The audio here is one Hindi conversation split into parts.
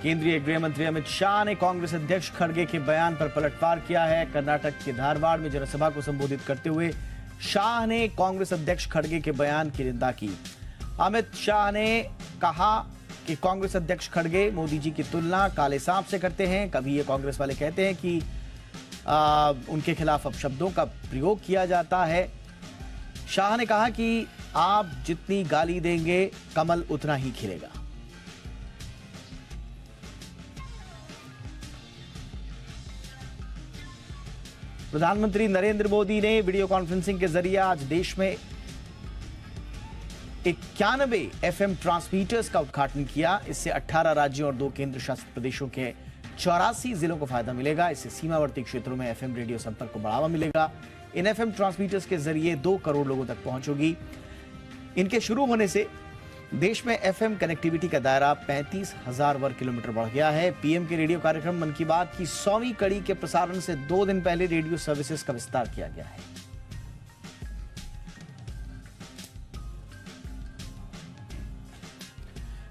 केंद्रीय गृह मंत्री अमित शाह ने कांग्रेस अध्यक्ष खड़गे के बयान पर पलटवार किया है। कर्नाटक के धारवाड़ में जनसभा को संबोधित करते हुए शाह ने कांग्रेस अध्यक्ष खड़गे के बयान की निंदा की। अमित शाह ने कहा कि कांग्रेस अध्यक्ष खड़गे मोदी जी की तुलना काले सांप से करते हैं। कभी ये कांग्रेस वाले कहते हैं कि उनके खिलाफ अपशब्दों का प्रयोग किया जाता है। शाह ने कहा कि आप जितनी गाली देंगे कमल उतना ही खिलेगा। प्रधानमंत्री नरेंद्र मोदी ने वीडियो कॉन्फ्रेंसिंग के जरिए आज देश में 91 एफएम ट्रांसमीटर्स का उद्घाटन किया। इससे 18 राज्यों और 2 केंद्र शासित प्रदेशों के 84 जिलों को फायदा मिलेगा। इससे सीमावर्ती क्षेत्रों में एफएम रेडियो संपर्क को बढ़ावा मिलेगा। इन एफएम ट्रांसमीटर्स के जरिए 2 करोड़ लोगों तक पहुंच होगी। इनके शुरू होने से देश में एफएम कनेक्टिविटी का दायरा 35,000 वर्ग किलोमीटर बढ़ गया है। पीएम के रेडियो कार्यक्रम मन की बात की 100वीं कड़ी के प्रसारण से 2 दिन पहले रेडियो सर्विसेज का विस्तार किया गया है।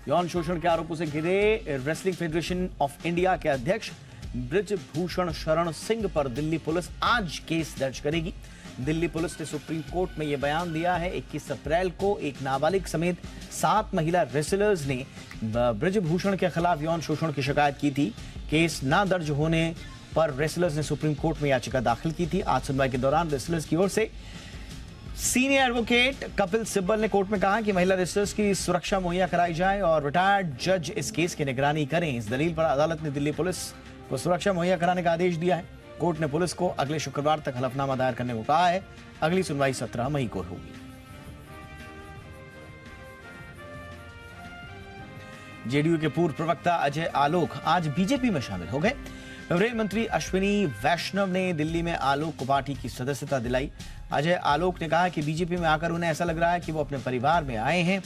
यौन शोषण के आरोपों से घिरे रेसलिंग फेडरेशन ऑफ इंडिया के अध्यक्ष ब्रिजभूषण शरण सिंह पर दिल्ली पुलिस आज केस दर्ज करेगी। दिल्ली पुलिस ने सुप्रीम कोर्ट में यह बयान दिया है। 21 अप्रैल को एक नाबालिग समेत 7 महिला रेसलर्स ने ब्रिजभूषण के खिलाफ यौन शोषण की शिकायत की थी। केस न दर्ज होने पर रेसलर्स ने सुप्रीम कोर्ट में याचिका दाखिल की थी। आज सुनवाई के दौरान रेसलर्स की ओर से सीनियर एडवोकेट कपिल सिब्बल ने कोर्ट में कहा कि महिला रेसलर्स की सुरक्षा मुहैया कराई जाए और रिटायर्ड जज इस केस की निगरानी करें। इस दलील पर अदालत ने दिल्ली पुलिस को सुरक्षा मुहैया कराने का आदेश दिया है। कोर्ट ने पुलिस को अगले शुक्रवार तक हलफनामा दायर करने को कहा है। अगली सुनवाई 17 मई को होगी। जेडीयू के पूर्व प्रवक्ता अजय आलोक आज बीजेपी में शामिल हो गए। रेल मंत्री अश्विनी वैष्णव ने दिल्ली में आलोक को पार्टी की सदस्यता दिलाई। अजय आलोक ने कहा कि बीजेपी में आकर उन्हें ऐसा लग रहा है कि वो अपने परिवार में आए हैं।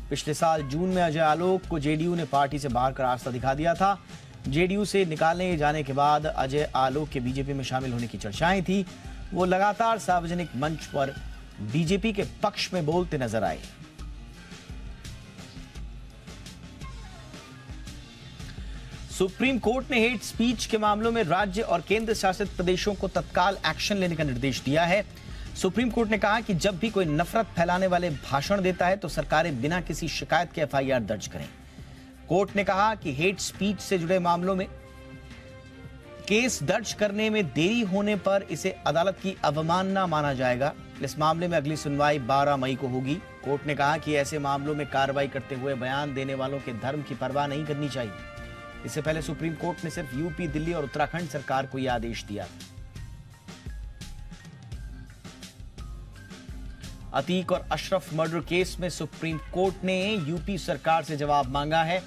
पिछले साल जून में अजय आलोक को जेडीयू ने पार्टी से बाहर का रास्ता दिखा दिया था। जेडीयू से निकालने जाने के बाद अजय आलोक के बीजेपी में शामिल होने की चर्चाएं थी। वो लगातार सार्वजनिक मंच पर बीजेपी के पक्ष में बोलते नजर आए। सुप्रीम कोर्ट ने हेट स्पीच के मामलों में राज्य और केंद्र शासित प्रदेशों को तत्काल एक्शन लेने का निर्देश दिया है। सुप्रीम कोर्ट ने कहा कि जब भी कोई नफरत फैलाने वाले भाषण देता है तो सरकारें बिना किसी शिकायत के एफआईआर दर्ज करें। कोर्ट ने कहा कि हेट स्पीच से जुड़े मामलों में केस दर्ज करने में देरी होने पर इसे अदालत की अवमानना माना जाएगा। इस मामले में अगली सुनवाई 12 मई को होगी। कोर्ट ने कहा कि ऐसे मामलों में कार्रवाई करते हुए बयान देने वालों के धर्म की परवाह नहीं करनी चाहिए। इससे पहले सुप्रीम कोर्ट ने सिर्फ यूपी, दिल्ली और उत्तराखंड सरकार को यह आदेश दिया। अतीक और अशरफ मर्डर केस में सुप्रीम कोर्ट ने यूपी सरकार से जवाब मांगा है।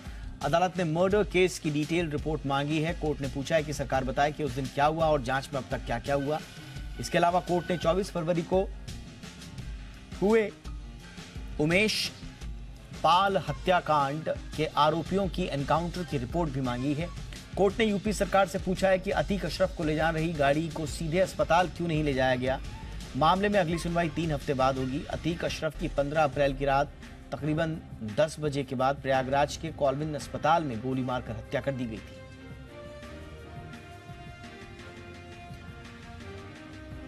अदालत ने मर्डर केस की डिटेल रिपोर्ट मांगी है। कोर्ट ने पूछा है कि सरकार बताए कि उस दिन क्या हुआ और जांच में अब तक क्या क्या हुआ। इसके अलावा कोर्ट ने 24 फरवरी को हुए उमेश पाल हत्याकांड के आरोपियों की एनकाउंटर की रिपोर्ट भी मांगी है। कोर्ट ने यूपी सरकार से पूछा है कि अतीक अशरफ को ले जा रही गाड़ी को सीधे अस्पताल क्यों नहीं ले जाया गया। मामले में अगली सुनवाई 3 हफ्ते बाद होगी। अतीक अशरफ की 15 अप्रैल की रात तकरीबन 10 बजे के बाद प्रयागराज के कॉलविन अस्पताल में गोली मारकर हत्या कर दी गई थी।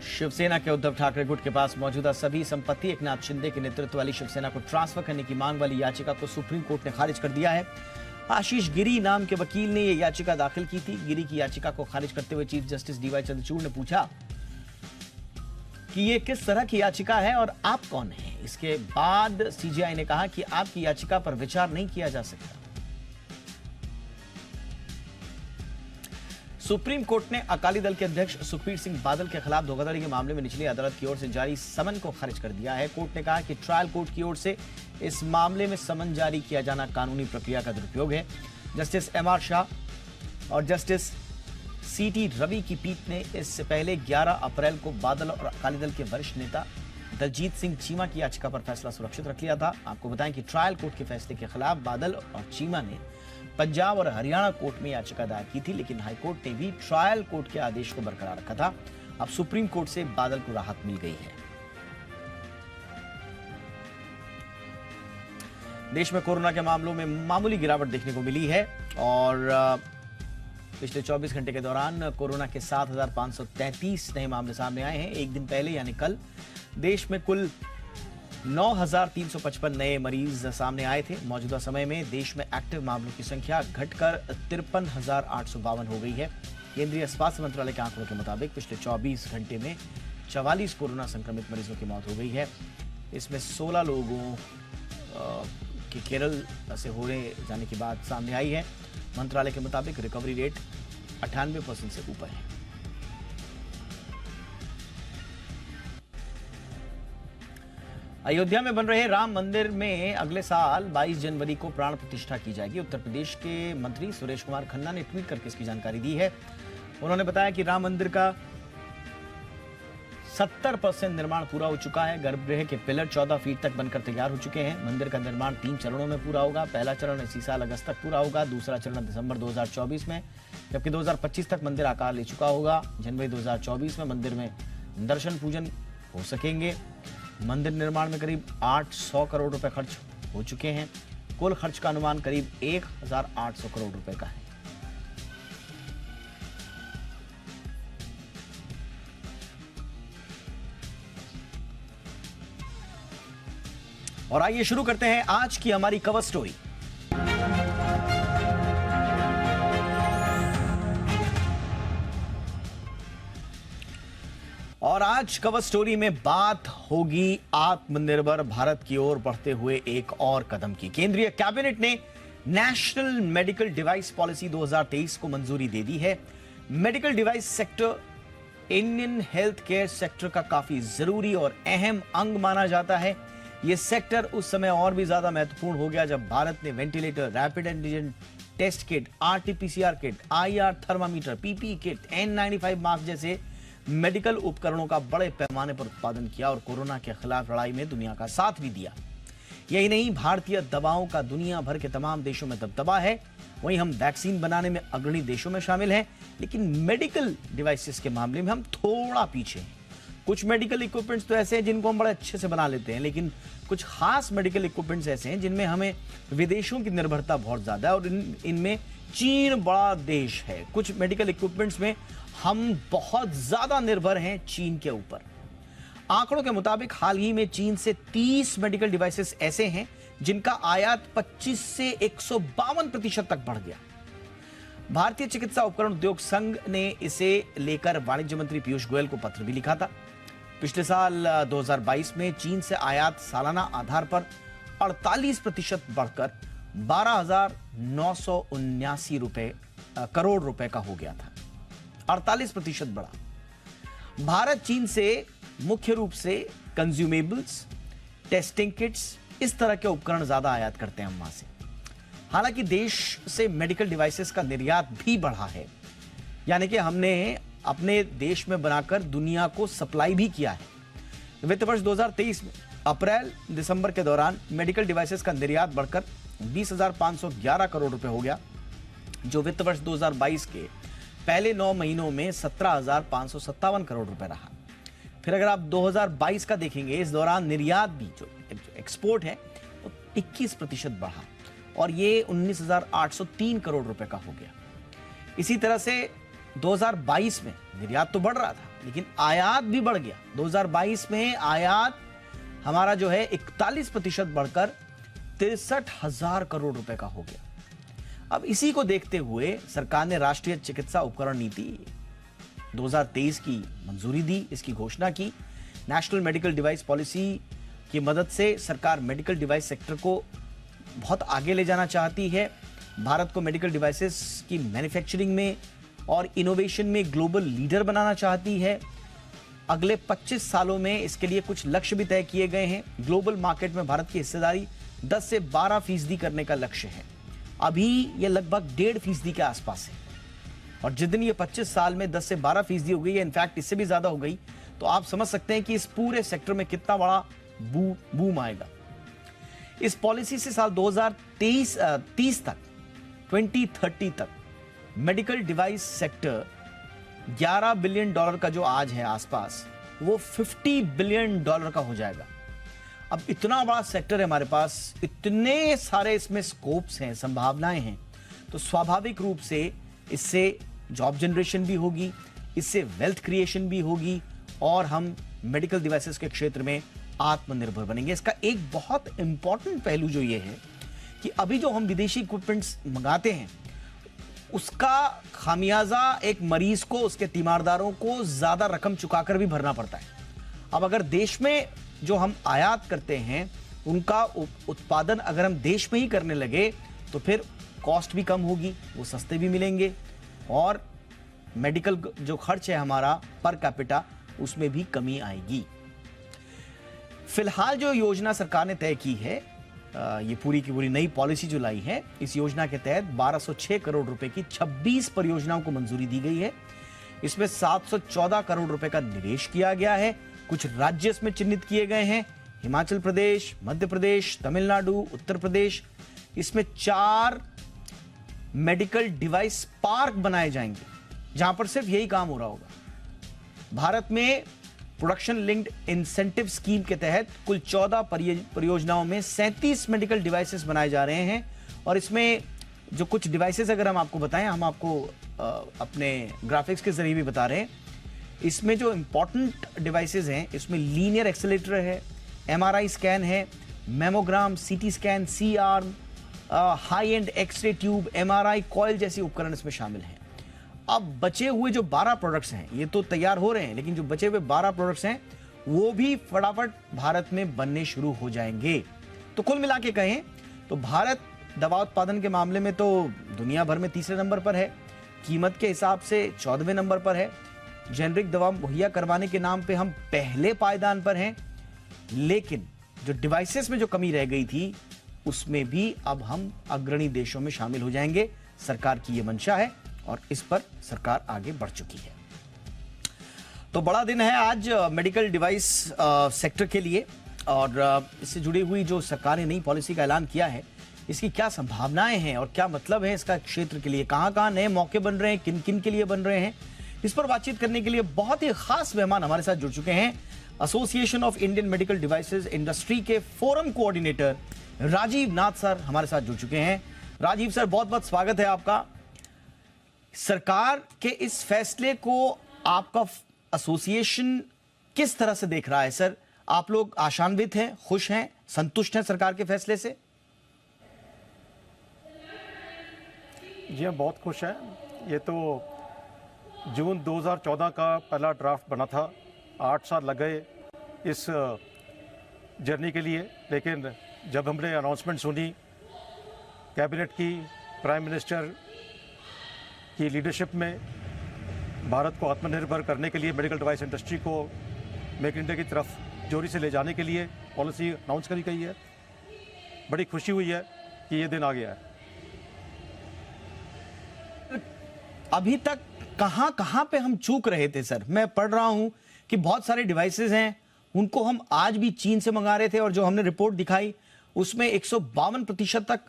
शिवसेना के उद्धव ठाकरे गुट के पास मौजूदा सभी संपत्ति एकनाथ शिंदे के नेतृत्व वाली शिवसेना को ट्रांसफर करने की मांग वाली याचिका को सुप्रीम कोर्ट ने खारिज कर दिया है। आशीष गिरी नाम के वकील ने यह याचिका दाखिल की थी। गिरी की याचिका को खारिज करते हुए चीफ जस्टिस डीवाई चंद्रचूड़ ने पूछा कि ये किस तरह की याचिका है और आप कौन हैं। इसके बाद सीजेआई ने कहा कि आपकी याचिका पर विचार नहीं किया जा सकता। सुप्रीम कोर्ट ने अकाली दल के अध्यक्ष सुखबीर सिंह बादल के खिलाफ धोखाधड़ी के मामले में निचली अदालत की ओर से जारी समन को खारिज कर दिया है। कोर्ट ने कहा कि ट्रायल कोर्ट की ओर से इस मामले में समन जारी किया जाना कानूनी प्रक्रिया का दुरुपयोग है। जस्टिस एमआर शाह और जस्टिस सीटी रवि की पीठ ने इससे पहले 11 अप्रैल को बादल और अकाली दल के वरिष्ठ नेता दलजीत सिंह चीमा की याचिका पर फैसला सुरक्षित रख लिया था। आपको बताएं कि ट्रायल कोर्ट के फैसले के खिलाफ बादल और चीमा ने पंजाब और हरियाणा कोर्ट में याचिका दायर की थी, लेकिन हाईकोर्ट ने भी ट्रायल कोर्ट के आदेश को बरकरार रखा था। अब सुप्रीम कोर्ट से बादल को राहत मिल गई है। देश में कोरोना के मामलों में मामूली गिरावट देखने को मिली है और पिछले 24 घंटे के दौरान कोरोना के 7,533 नए मामले सामने आए हैं। एक दिन पहले यानी कल देश में कुल 9,355 नए मरीज सामने आए थे। मौजूदा समय में देश में एक्टिव मामलों की संख्या घटकर 53,852 हो गई है। केंद्रीय स्वास्थ्य मंत्रालय के आंकड़ों के मुताबिक पिछले 24 घंटे में 44 कोरोना संक्रमित मरीजों की मौत हो गई है। इसमें 16 लोगों के केरल से होने जाने की बात सामने आई है। मंत्रालय के मुताबिक रिकवरी रेट 98% से ऊपर है। अयोध्या में बन रहे राम मंदिर में अगले साल 22 जनवरी को प्राण प्रतिष्ठा की जाएगी। उत्तर प्रदेश के मंत्री सुरेश कुमार खन्ना ने ट्वीट करके इसकी जानकारी दी है। उन्होंने बताया कि राम मंदिर का 70% निर्माण पूरा हो चुका है। गर्भगृह के पिलर 14 फीट तक बनकर तैयार हो चुके हैं। मंदिर का निर्माण 3 चरणों में पूरा होगा। पहला चरण इसी साल अगस्त तक पूरा होगा, दूसरा चरण दिसंबर 2024 में, जबकि 2025 तक मंदिर आकार ले चुका होगा। जनवरी 2024 में मंदिर में दर्शन पूजन हो सकेंगे। मंदिर निर्माण में करीब 800 करोड़ रुपए खर्च हो चुके हैं। कुल खर्च का अनुमान करीब 1,800 करोड़ रुपए का है। और आइए शुरू करते हैं आज की हमारी कवर स्टोरी। और आज कवर स्टोरी में बात होगी आत्मनिर्भर भारत की ओर बढ़ते हुए एक और कदम की। केंद्रीय कैबिनेट ने नेशनल मेडिकल डिवाइस पॉलिसी 2023 को मंजूरी दे दी है। Medical device sector Indian health care sector का काफी जरूरी और अहम अंग माना जाता है। यह सेक्टर उस समय और भी ज्यादा महत्वपूर्ण हो गया जब भारत ने ventilator, rapid antigen test kit, RT PCR kit, IR thermometer, PPE kit, N95 mask जैसे मेडिकल उपकरणों का बड़े पैमाने पर उत्पादन किया और कोरोना के खिलाफ लड़ाई में दुनिया का साथ भी दिया। यही नहीं, भारतीय दवाओं का दुनिया भर के तमाम देशों में दबदबा है। वहीं हम वैक्सीन बनाने में अग्रणी देशों में शामिल हैं, लेकिन मेडिकल डिवाइसेस के मामले में हम थोड़ा पीछे हैं। कुछ मेडिकल इक्विपमेंट्स तो ऐसे हैं जिनको हम बड़े अच्छे से बना लेते हैं, लेकिन कुछ खास मेडिकल इक्विपमेंट्स ऐसे हैं जिनमें हमें विदेशों की निर्भरता बहुत ज्यादा है और इनमें चीन बड़ा देश है। कुछ मेडिकल इक्विपमेंट्स में हम बहुत ज्यादा निर्भर हैं चीन के ऊपर। आंकड़ों के मुताबिक हाल ही में चीन से 30 मेडिकल डिवाइसेस ऐसे हैं जिनका आयात 25 से 152% तक बढ़ गया। भारतीय चिकित्सा उपकरण उद्योग संघ ने इसे लेकर वाणिज्य मंत्री पीयूष गोयल को पत्र भी लिखा था। पिछले साल 2022 में चीन से आयात सालाना आधार पर 48% बढ़कर 12,979 करोड़ रुपए का हो गया था। 48% बढ़ा। भारत चीन से मुख्य रूप से कंज्यूमेबल्स, टेस्टिंग किट्स, इस तरह के उपकरण ज्यादा आयात करते हैं हम वहां से। हालांकि देश से मेडिकल डिवाइसेस का निर्यात भी बढ़ा है, यानी कि हमने अपने देश में बनाकर दुनिया को सप्लाई भी किया है। वित्त वर्ष 2023 में अप्रैल दिसंबर के दौरान मेडिकल डिवाइसेस का निर्यात बढ़कर 20,511 करोड़ रुपए हो गया, जो वित्त वर्ष 2022 के पहले 9 महीनों में 17,557 करोड़ रुपए रहा। फिर अगर आप 2022 का देखेंगे, इस दौरान निर्यात भी जो एक्सपोर्ट है वो 21% बढ़ा और ये 19,803 करोड़ रुपए का हो गया। इसी तरह से 2022 में निर्यात तो बढ़ रहा था, लेकिन आयात भी बढ़ गया। 2022 में आयात हमारा जो है 41% बढ़कर 63,000 करोड़ रुपए का हो गया। अब इसी को देखते हुए सरकार ने राष्ट्रीय चिकित्सा उपकरण नीति 2023 की मंजूरी दी, इसकी घोषणा की। नेशनल मेडिकल डिवाइस पॉलिसी की मदद से सरकार मेडिकल डिवाइस सेक्टर को बहुत आगे ले जाना चाहती है। भारत को मेडिकल डिवाइसेस की मैन्युफैक्चरिंग में और इनोवेशन में ग्लोबल लीडर बनाना चाहती है। अगले 25 सालों में इसके लिए कुछ लक्ष्य भी तय किए गए हैं। ग्लोबल मार्केट में भारत की हिस्सेदारी 10 से 12% करने का लक्ष्य है। अभी ये लगभग 1.5% के आसपास है और जिस दिन ये 25 साल में 10 से 12% हो गई है, इनफैक्ट इससे भी ज्यादा हो गई, तो आप समझ सकते हैं कि इस पूरे सेक्टर में कितना बड़ा बूम आएगा। इस पॉलिसी से साल 2030 तक 2030 तक मेडिकल डिवाइस सेक्टर $11 बिलियन का जो आज है आसपास, वो $50 बिलियन का हो जाएगा। अब इतना बड़ा सेक्टर है हमारे पास, इतने सारे इसमें स्कोप्स हैं, संभावनाएं हैं, तो स्वाभाविक रूप से इससे जॉब जनरेशन भी होगी, इससे वेल्थ क्रिएशन भी होगी और हम मेडिकल डिवाइसेस के क्षेत्र में आत्मनिर्भर बनेंगे। इसका एक बहुत इंपॉर्टेंट पहलू जो ये है कि अभी जो हम विदेशी इक्विपमेंट्स मंगाते हैं उसका खामियाजा एक मरीज को, उसके तीमारदारों को ज्यादा रकम चुकाकर भी भरना पड़ता है। अब अगर देश में जो हम आयात करते हैं उनका उत्पादन अगर हम देश में ही करने लगे तो फिर कॉस्ट भी कम होगी, वो सस्ते भी मिलेंगे और मेडिकल जो खर्च है हमारा पर कैपिटा उसमें भी कमी आएगी। फिलहाल जो योजना सरकार ने तय की है, ये पूरी की पूरी नई पॉलिसी जो लाई है, इस योजना के तहत 1206 करोड़ रुपए की 26 परियोजनाओं को मंजूरी दी गई है। इसमें 714 करोड़ रुपए का निवेश किया गया है। कुछ राज्य इसमें चिन्हित किए गए हैं, हिमाचल प्रदेश, मध्य प्रदेश, तमिलनाडु, उत्तर प्रदेश। इसमें 4 मेडिकल डिवाइस पार्क बनाए जाएंगे जहां पर सिर्फ यही काम हो रहा होगा। भारत में प्रोडक्शन लिंक्ड इंसेंटिव स्कीम के तहत कुल 14 परियोजनाओं में 37 मेडिकल डिवाइसेस बनाए जा रहे हैं और इसमें जो कुछ डिवाइसेस अगर हम आपको बताएं, हम आपको अपने ग्राफिक्स के जरिए भी बता रहे हैं। इसमें जो इंपॉर्टेंट डिवाइसेस हैं, इसमें लीनियर एक्सेलेरेटर है, एमआरआई स्कैन है, mammogram, CT scan, C arm, high end X ray tube, MRI coil जैसी उपकरण इसमें शामिल हैं। अब बचे हुए जो 12 प्रोडक्ट्स हैं ये तो तैयार हो रहे हैं, लेकिन जो बचे हुए 12 प्रोडक्ट्स हैं वो भी फटाफट भारत में बनने शुरू हो जाएंगे। तो कुल मिला के कहें तो भारत दवा उत्पादन के मामले में तो दुनिया भर में तीसरे नंबर पर है, कीमत के हिसाब से 14वें नंबर पर है, जेनरिक दवा मुहैया करवाने के नाम पे हम पहले पायदान पर हैं, लेकिन जो डिवाइसेस में जो कमी रह गई थी उसमें भी अब हम अग्रणी देशों में शामिल हो जाएंगे। सरकार की ये मंशा है और इस पर सरकार आगे बढ़ चुकी है। तो बड़ा दिन है आज मेडिकल डिवाइस सेक्टर के लिए और इससे जुड़ी हुई जो सरकार ने नई पॉलिसी का ऐलान किया है, इसकी क्या संभावनाएं हैं और क्या मतलब है इसका क्षेत्र के लिए, कहां-कहां नए मौके बन रहे हैं, किन-किन के लिए बन रहे हैं, इस पर बातचीत करने के लिए बहुत ही खास मेहमान हमारे साथ जुड़ चुके हैं। Association of Indian medical devices industry के forum coordinator Rajiv Nath sir हमारे साथ जुड़ चुके हैं। राजीव सर, बहुत बहुत स्वागत है आपका। सरकार के इस फैसले को आपका एसोसिएशन किस तरह से देख रहा है सर? आप लोग आशान्वित हैं, खुश हैं, संतुष्ट हैं सरकार के फैसले से? जी हम बहुत खुश हैं। ये तो जून 2014 का पहला ड्राफ्ट बना था, 8 साल लग गए इस जर्नी के लिए, लेकिन जब हमने अनाउंसमेंट सुनी कैबिनेट की, प्राइम मिनिस्टर की लीडरशिप में भारत को आत्मनिर्भर करने के लिए, मेडिकल डिवाइस इंडस्ट्री को मेक इन इंडिया की तरफ जोरी से ले जाने के लिए पॉलिसी अनाउंस करी गई है, बड़ी खुशी हुई है कि ये दिन आ गया है। अभी तक कहां पे हम चूक रहे थे सर? मैं पढ़ रहा हूं कि बहुत सारे डिवाइसेस हैं, उनको हम आज भी चीन से मंगा रहे थे और जो हमने रिपोर्ट दिखाई उसमें 152% तक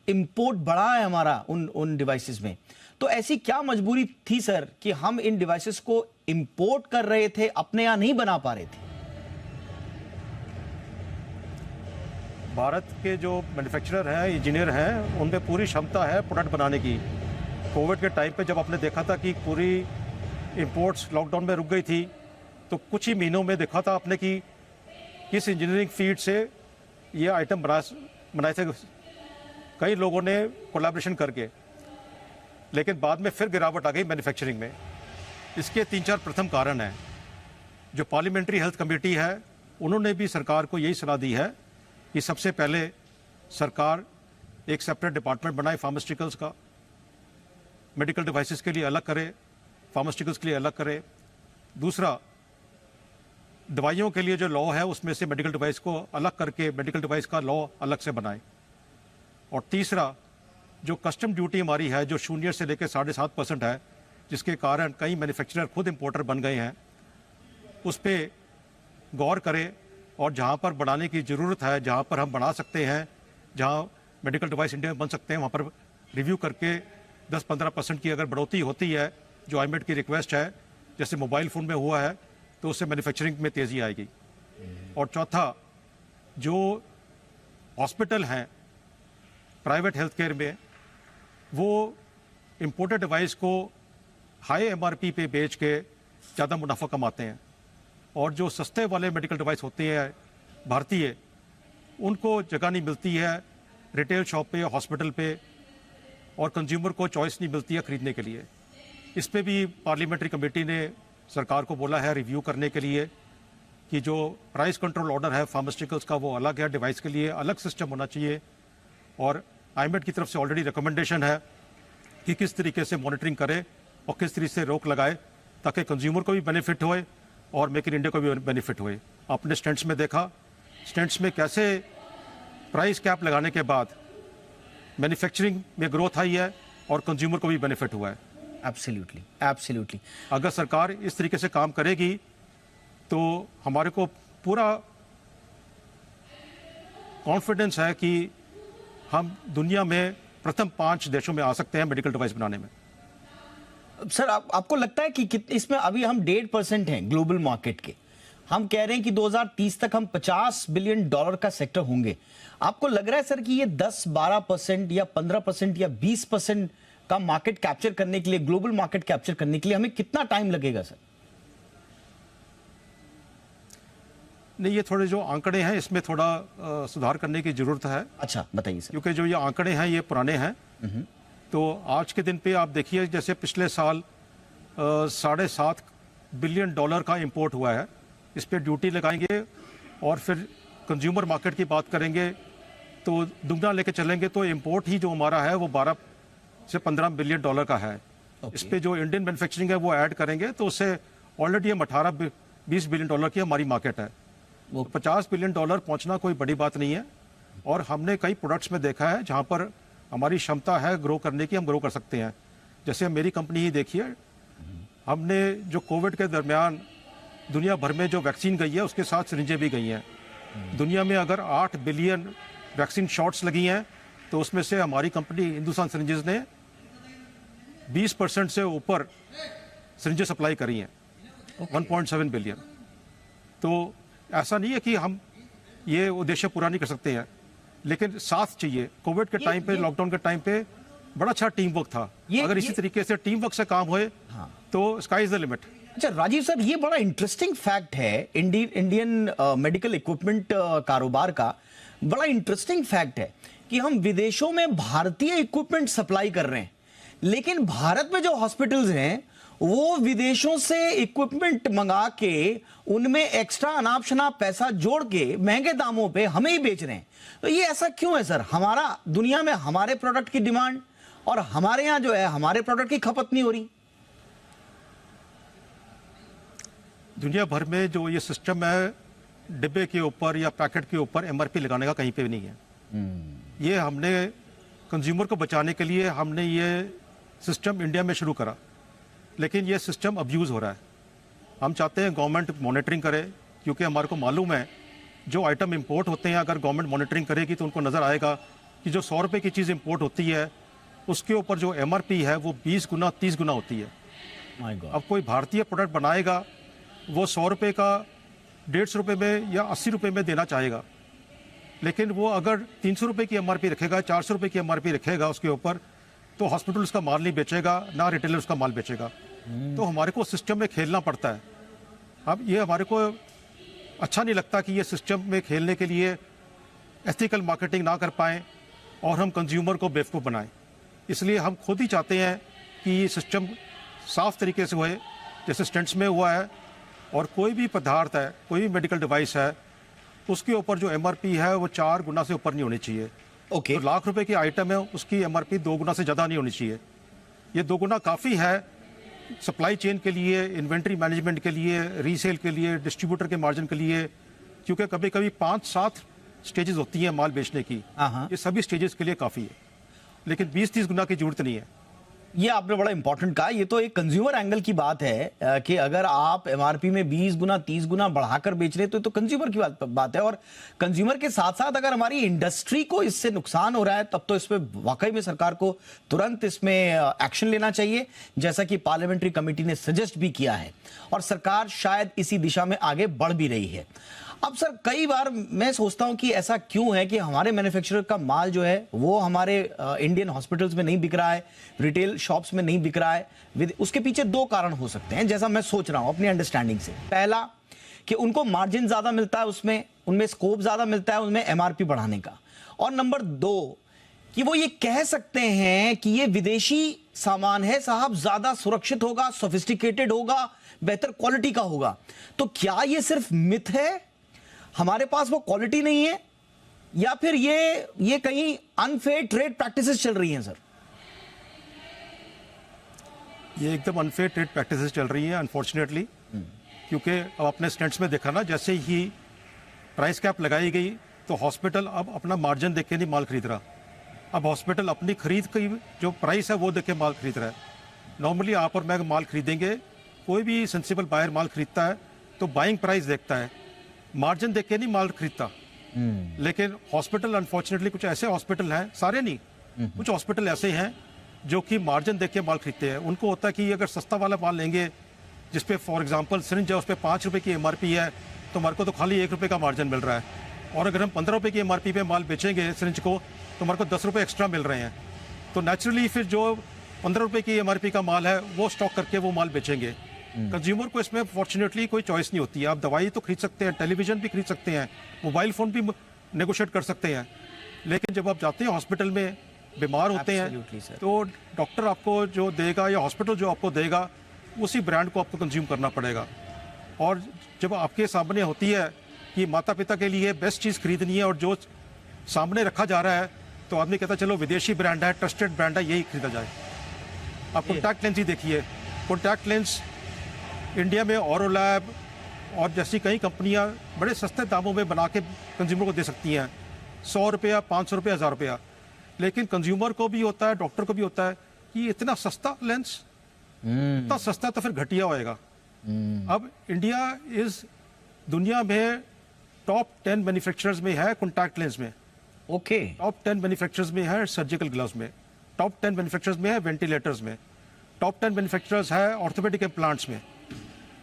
इंपोर्ट बढ़ा है हमारा उन डिवाइसेस में। तो ऐसी क्या मजबूरी थी सर कि हम इन डिवाइसेस को इंपोर्ट कर रहे थे, अपने यहां नहीं बना पा रहे थे? भारत के जो मैन्युफैक्चरर हैं, इंजीनियर हैं, उनमें पूरी क्षमता है प्रोडक्ट बनाने की। कोविड के टाइम पे जब आपने देखा था कि पूरी इंपोर्ट्स लॉकडाउन में रुक गई थी, तो कुछ ही महीनों में देखा था आपने कि किस इंजीनियरिंग फील्ड से ये आइटम बनाए थे कई लोगों ने कोलैबोरेशन करके, लेकिन बाद में फिर गिरावट आ गई मैन्युफैक्चरिंग में। इसके 3-4 प्रथम कारण हैं। जो पार्लियामेंट्री हेल्थ कमेटी है उन्होंने भी सरकार को यही सलाह दी है कि सबसे पहले सरकार एक सेपरेट डिपार्टमेंट बनाए फार्मास्यूटिकल्स का, मेडिकल डिवाइसेस के लिए अलग करे, फार्मास्यूटिकल्स के लिए अलग करे। दूसरा, दवाइयों के लिए जो लॉ है उसमें से मेडिकल डिवाइस को अलग करके मेडिकल डिवाइस का लॉ अलग से बनाए। और तीसरा, जो कस्टम ड्यूटी हमारी है जो 0 से लेकर 7.5% है, जिसके कारण कई मैन्युफैक्चरर खुद इंपोर्टर बन गए हैं, उस पर गौर करें और जहाँ पर बढ़ाने की ज़रूरत है, जहाँ पर हम बढ़ा सकते हैं, जहाँ मेडिकल डिवाइस इंडिया में बन सकते हैं, वहाँ पर रिव्यू करके 10-15% की अगर बढ़ोतरी होती है, जो आईमेड की रिक्वेस्ट है, जैसे मोबाइल फ़ोन में हुआ है, तो उससे मैन्युफैक्चरिंग में तेज़ी आएगी। और चौथा, जो हॉस्पिटल हैं प्राइवेट हेल्थ केयर में, वो इम्पोर्टेड डिवाइस को हाई एमआरपी पे बेच के ज़्यादा मुनाफा कमाते हैं, और जो सस्ते वाले मेडिकल डिवाइस होते हैं भारतीय, उनको जगह नहीं मिलती है रिटेल शॉप पे, हॉस्पिटल पे, और कंज्यूमर को चॉइस नहीं मिलती है खरीदने के लिए। इस पे भी पार्लियामेंट्री कमेटी ने सरकार को बोला है रिव्यू करने के लिए कि जो प्राइस कंट्रोल ऑर्डर है फार्मास्यूटिकल्स का वो अलग है, डिवाइस के लिए अलग सिस्टम होना चाहिए, और आईएमएड की तरफ से ऑलरेडी रिकमेंडेशन है कि किस तरीके से मॉनिटरिंग करे और किस तरीके से रोक लगाए ताकि कंज्यूमर को भी बेनिफिट होए और मेक इन इंडिया को भी बेनिफिट होए। आपने स्टेंट्स में देखा, स्टेंट्स में कैसे प्राइस कैप लगाने के बाद मैन्युफैक्चरिंग में ग्रोथ आई है और कंज्यूमर को भी बेनिफिट हुआ है। Absolutely, absolutely. अगर सरकार इस तरीके से काम करेगी तो हमारे को पूरा कॉन्फिडेंस है कि हम दुनिया में प्रथम 5 देशों में आ सकते हैं मेडिकल डिवाइस बनाने में। सर, आपको लगता है कि इसमें अभी हम 1.5% हैं ग्लोबल मार्केट के, हम कह रहे हैं कि 2030 तक हम $50 बिलियन का सेक्टर होंगे। आपको लग रहा है सर कि ये 10-12% या 15% या 20% का मार्केट कैप्चर करने के लिए, ग्लोबल मार्केट कैप्चर करने के लिए हमें कितना टाइम लगेगा सर? नहीं, ये थोड़े जो आंकड़े हैं इसमें थोड़ा सुधार करने की जरूरत है। अच्छा, बताइए सर। क्योंकि जो ये आंकड़े हैं ये पुराने हैं। तो आज के दिन पे आप देखिए, जैसे पिछले साल $7.5 बिलियन का इंपोर्ट हुआ है, इस पे ड्यूटी लगाएंगे और फिर कंज्यूमर मार्केट की बात करेंगे तो दुगना लेके चलेंगे तो इंपोर्ट ही जो हमारा है वो 12 से 15 बिलियन डॉलर का है। इस पे जो इंडियन मैन्युफैक्चरिंग है वो ऐड करेंगे तो उससे ऑलरेडी हम 18-20 बिलियन डॉलर की हमारी मार्केट है। वो $50 बिलियन पहुंचना कोई बड़ी बात नहीं है, और हमने कई प्रोडक्ट्स में देखा है जहां पर हमारी क्षमता है ग्रो करने की, हम ग्रो कर सकते हैं। जैसे मेरी कंपनी ही देखिए, हमने जो कोविड के दरमियान दुनिया भर में जो वैक्सीन गई है उसके साथ सिरिंजें भी गई हैं। दुनिया में अगर 8 बिलियन वैक्सीन शॉट्स लगी हैं तो उसमें से हमारी कंपनी हिंदुस्तान सिरिंजेस ने 20% से ऊपर सिरिंजें सप्लाई करी हैं, 1.7 बिलियन। तो ऐसा नहीं है कि हम ये उद्देश्य पूरा नहीं कर सकते हैं, लेकिन साथ चाहिए। कोविड के टाइम पे, लॉकडाउन के टाइम पे बड़ा अच्छा टीम वर्क था। अगर इसी तरीके से टीम वर्क से काम होए तो स्काई इज द लिमिट। अच्छा राजीव सर, ये बड़ा इंटरेस्टिंग फैक्ट है इंडियन मेडिकल इक्विपमेंट कारोबार का। बड़ा इंटरेस्टिंग फैक्ट है कि हम विदेशों में भारतीय इक्विपमेंट सप्लाई कर रहे हैं, लेकिन भारत में जो हॉस्पिटल्स हैं वो विदेशों से इक्विपमेंट मंगा के उनमें एक्स्ट्रा अनाप शनाप पैसा जोड़ के महंगे दामों पे हमें ही बेच रहे हैं। तो ये ऐसा क्यों है सर? हमारा दुनिया में हमारे प्रोडक्ट की डिमांड और हमारे यहां जो है हमारे प्रोडक्ट की खपत नहीं हो रही। दुनिया भर में जो ये सिस्टम है डिब्बे के ऊपर या पैकेट के ऊपर एमआरपी लगाने का कहीं पे भी नहीं है। ये हमने कंज्यूमर को बचाने के लिए हमने ये सिस्टम इंडिया में शुरू करा, लेकिन ये सिस्टम अब्यूज़ हो रहा है। हम चाहते हैं गवर्नमेंट मॉनिटरिंग करे, क्योंकि हमारे को मालूम है जो आइटम इंपोर्ट होते हैं अगर गवर्नमेंट मॉनिटरिंग करेगी तो उनको नज़र आएगा कि जो 100 रुपये की चीज़ इंपोर्ट होती है उसके ऊपर जो एमआरपी है वो 20 गुना 30 गुना होती है। अब कोई भारतीय प्रोडक्ट बनाएगा वो 100 रुपये का 150 रुपये में या 80 रुपये में देना चाहेगा, लेकिन वो अगर 300 रुपये की एमआरपी रखेगा, 400 रुपये की एमआरपी रखेगा उसके ऊपर, तो हॉस्पिटल उसका माल नहीं बेचेगा, ना रिटेलर उसका माल बेचेगा। तो हमारे को सिस्टम में खेलना पड़ता है। अब ये हमारे को अच्छा नहीं लगता कि ये सिस्टम में खेलने के लिए एथिकल मार्केटिंग ना कर पाएँ और हम कंज्यूमर को बेवकूफ़ बनाएं। इसलिए हम खुद ही चाहते हैं कि ये सिस्टम साफ तरीके से होए, जैसे स्टेंट्स में हुआ है। और कोई भी पदार्थ है, कोई भी मेडिकल डिवाइस है, उसके ऊपर जो एमआरपी है वो 4 गुना से ऊपर नहीं होनी चाहिए। ओके। तो लाख रुपए की आइटम है उसकी एमआरपी 2 गुना से ज़्यादा नहीं होनी चाहिए। ये 2 गुना काफ़ी है सप्लाई चेन के लिए, इन्वेंट्री मैनेजमेंट के लिए, रीसेल के लिए, डिस्ट्रीब्यूटर के मार्जिन के लिए, क्योंकि कभी कभी 5-7 स्टेजेस होती हैं माल बेचने की। ये सभी स्टेजेस के लिए काफ़ी है, लेकिन 20-30 गुना की जरूरत नहीं है। ये आपने बड़ा इंपॉर्टेंट कहा। ये तो एक कंज्यूमर एंगल की बात है कि अगर आप एमआरपी में 20 गुना 30 गुना बढ़ाकर बेच रहे तो कंज्यूमर की बात है। और कंज्यूमर के साथ साथ अगर हमारी इंडस्ट्री को इससे नुकसान हो रहा है तब तो इसमें वाकई में सरकार को तुरंत इसमें एक्शन लेना चाहिए, जैसा कि पार्लियामेंट्री कमेटी ने सजेस्ट भी किया है, और सरकार शायद इसी दिशा में आगे बढ़ भी रही है। अब सर कई बार मैं सोचता हूं कि ऐसा क्यों है कि हमारे मैन्युफैक्चरर का माल जो है वो हमारे इंडियन हॉस्पिटल्स में नहीं बिक रहा है, रिटेल शॉप्स में नहीं बिक रहा है। उसके पीछे दो कारण हो सकते हैं, जैसा मैं सोच रहा हूं अपनी अंडरस्टैंडिंग से। पहला कि उनको मार्जिन ज्यादा मिलता है, उसमें उनमें स्कोप ज्यादा मिलता है उनमें एमआरपी बढ़ाने का। और नंबर दो कि वो ये कह सकते हैं कि ये विदेशी सामान है साहब, ज्यादा सुरक्षित होगा, सोफिस्टिकेटेड होगा, बेहतर क्वालिटी का होगा। तो क्या ये सिर्फ मिथ है, हमारे पास वो क्वालिटी नहीं है, या फिर ये कहीं अनफेयर ट्रेड प्रैक्टिसेस चल रही हैं सर? ये एकदम अनफेयर ट्रेड प्रैक्टिसेस चल रही हैं अनफॉर्चुनेटली, क्योंकि अब आपने स्टेंट्स में देखा ना, जैसे ही प्राइस कैप लगाई गई तो हॉस्पिटल अब अपना मार्जिन देख के नहीं माल खरीद रहा। अब हॉस्पिटल अपनी खरीद की जो प्राइस है वो देख के माल खरीद रहा है। नॉर्मली आप और मैं माल खरीदेंगे, कोई भी सेंसिबल बायर माल खरीदता है तो बाइंग प्राइस देखता है, मार्जिन देख के नहीं माल खरीदता। लेकिन हॉस्पिटल अनफॉर्चुनेटली कुछ ऐसे हॉस्पिटल हैं, सारे नहीं, कुछ हॉस्पिटल ऐसे हैं जो कि मार्जिन देख के माल खरीदते हैं। उनको होता है कि अगर सस्ता वाला माल लेंगे जिसपे फॉर एग्जांपल सिरिंज है उस पर 5 रुपये की एमआरपी है तो हमारे को तो खाली 1 रुपये का मार्जिन मिल रहा है, और अगर हम 15 रुपये की एमआरपी पे माल बेचेंगे सिरिंज को तो हमारे को 10 रुपये एक्स्ट्रा मिल रहे हैं। तो नेचुरली फिर जो 15 रुपये की एमआरपी का माल है वो स्टॉक करके वो माल बेचेंगे। कंज्यूमर को इसमें फॉर्चुनेटली कोई चॉइस नहीं होती है। आप दवाई तो खरीद सकते हैं, टेलीविजन भी खरीद सकते हैं, मोबाइल फ़ोन भी नेगोशिएट कर सकते हैं, लेकिन जब आप जाते हैं हॉस्पिटल में बीमार होते हैं तो डॉक्टर आपको जो देगा या हॉस्पिटल जो आपको देगा उसी ब्रांड को आपको कंज्यूम करना पड़ेगा। और जब आपके सामने होती है कि माता पिता के लिए बेस्ट चीज़ खरीदनी है और जो सामने रखा जा रहा है तो आदमी कहता है चलो विदेशी ब्रांड है, ट्रस्टेड ब्रांड है, यही खरीदा जाए। आप कॉन्टैक्ट लेंस ही देखिए, कॉन्टैक्ट लेंस इंडिया में ऑरोलैब और जैसी कई कंपनियां बड़े सस्ते दामों में बना के कंज्यूमर को दे सकती हैं, 100 रुपया, 500 रुपया, 1000 रुपया। लेकिन कंज्यूमर को भी होता है, डॉक्टर को भी होता है कि इतना सस्ता लेंस, इतना सस्ता तो फिर घटिया होएगा। अब इंडिया इस दुनिया में टॉप 10 मैन्युफैक्चरर्स में है कॉन्टैक्ट लेंस में, ओके, टॉप 10 मैन्युफैक्चरर्स में है सर्जिकल ग्लव्स में, टॉप 10 मैन्युफैक्चरर्स में है वेंटिलेटर्स में, टॉप 10 मैन्युफैक्चरर्स है ऑर्थोपेडिक इम्प्लांट्स में।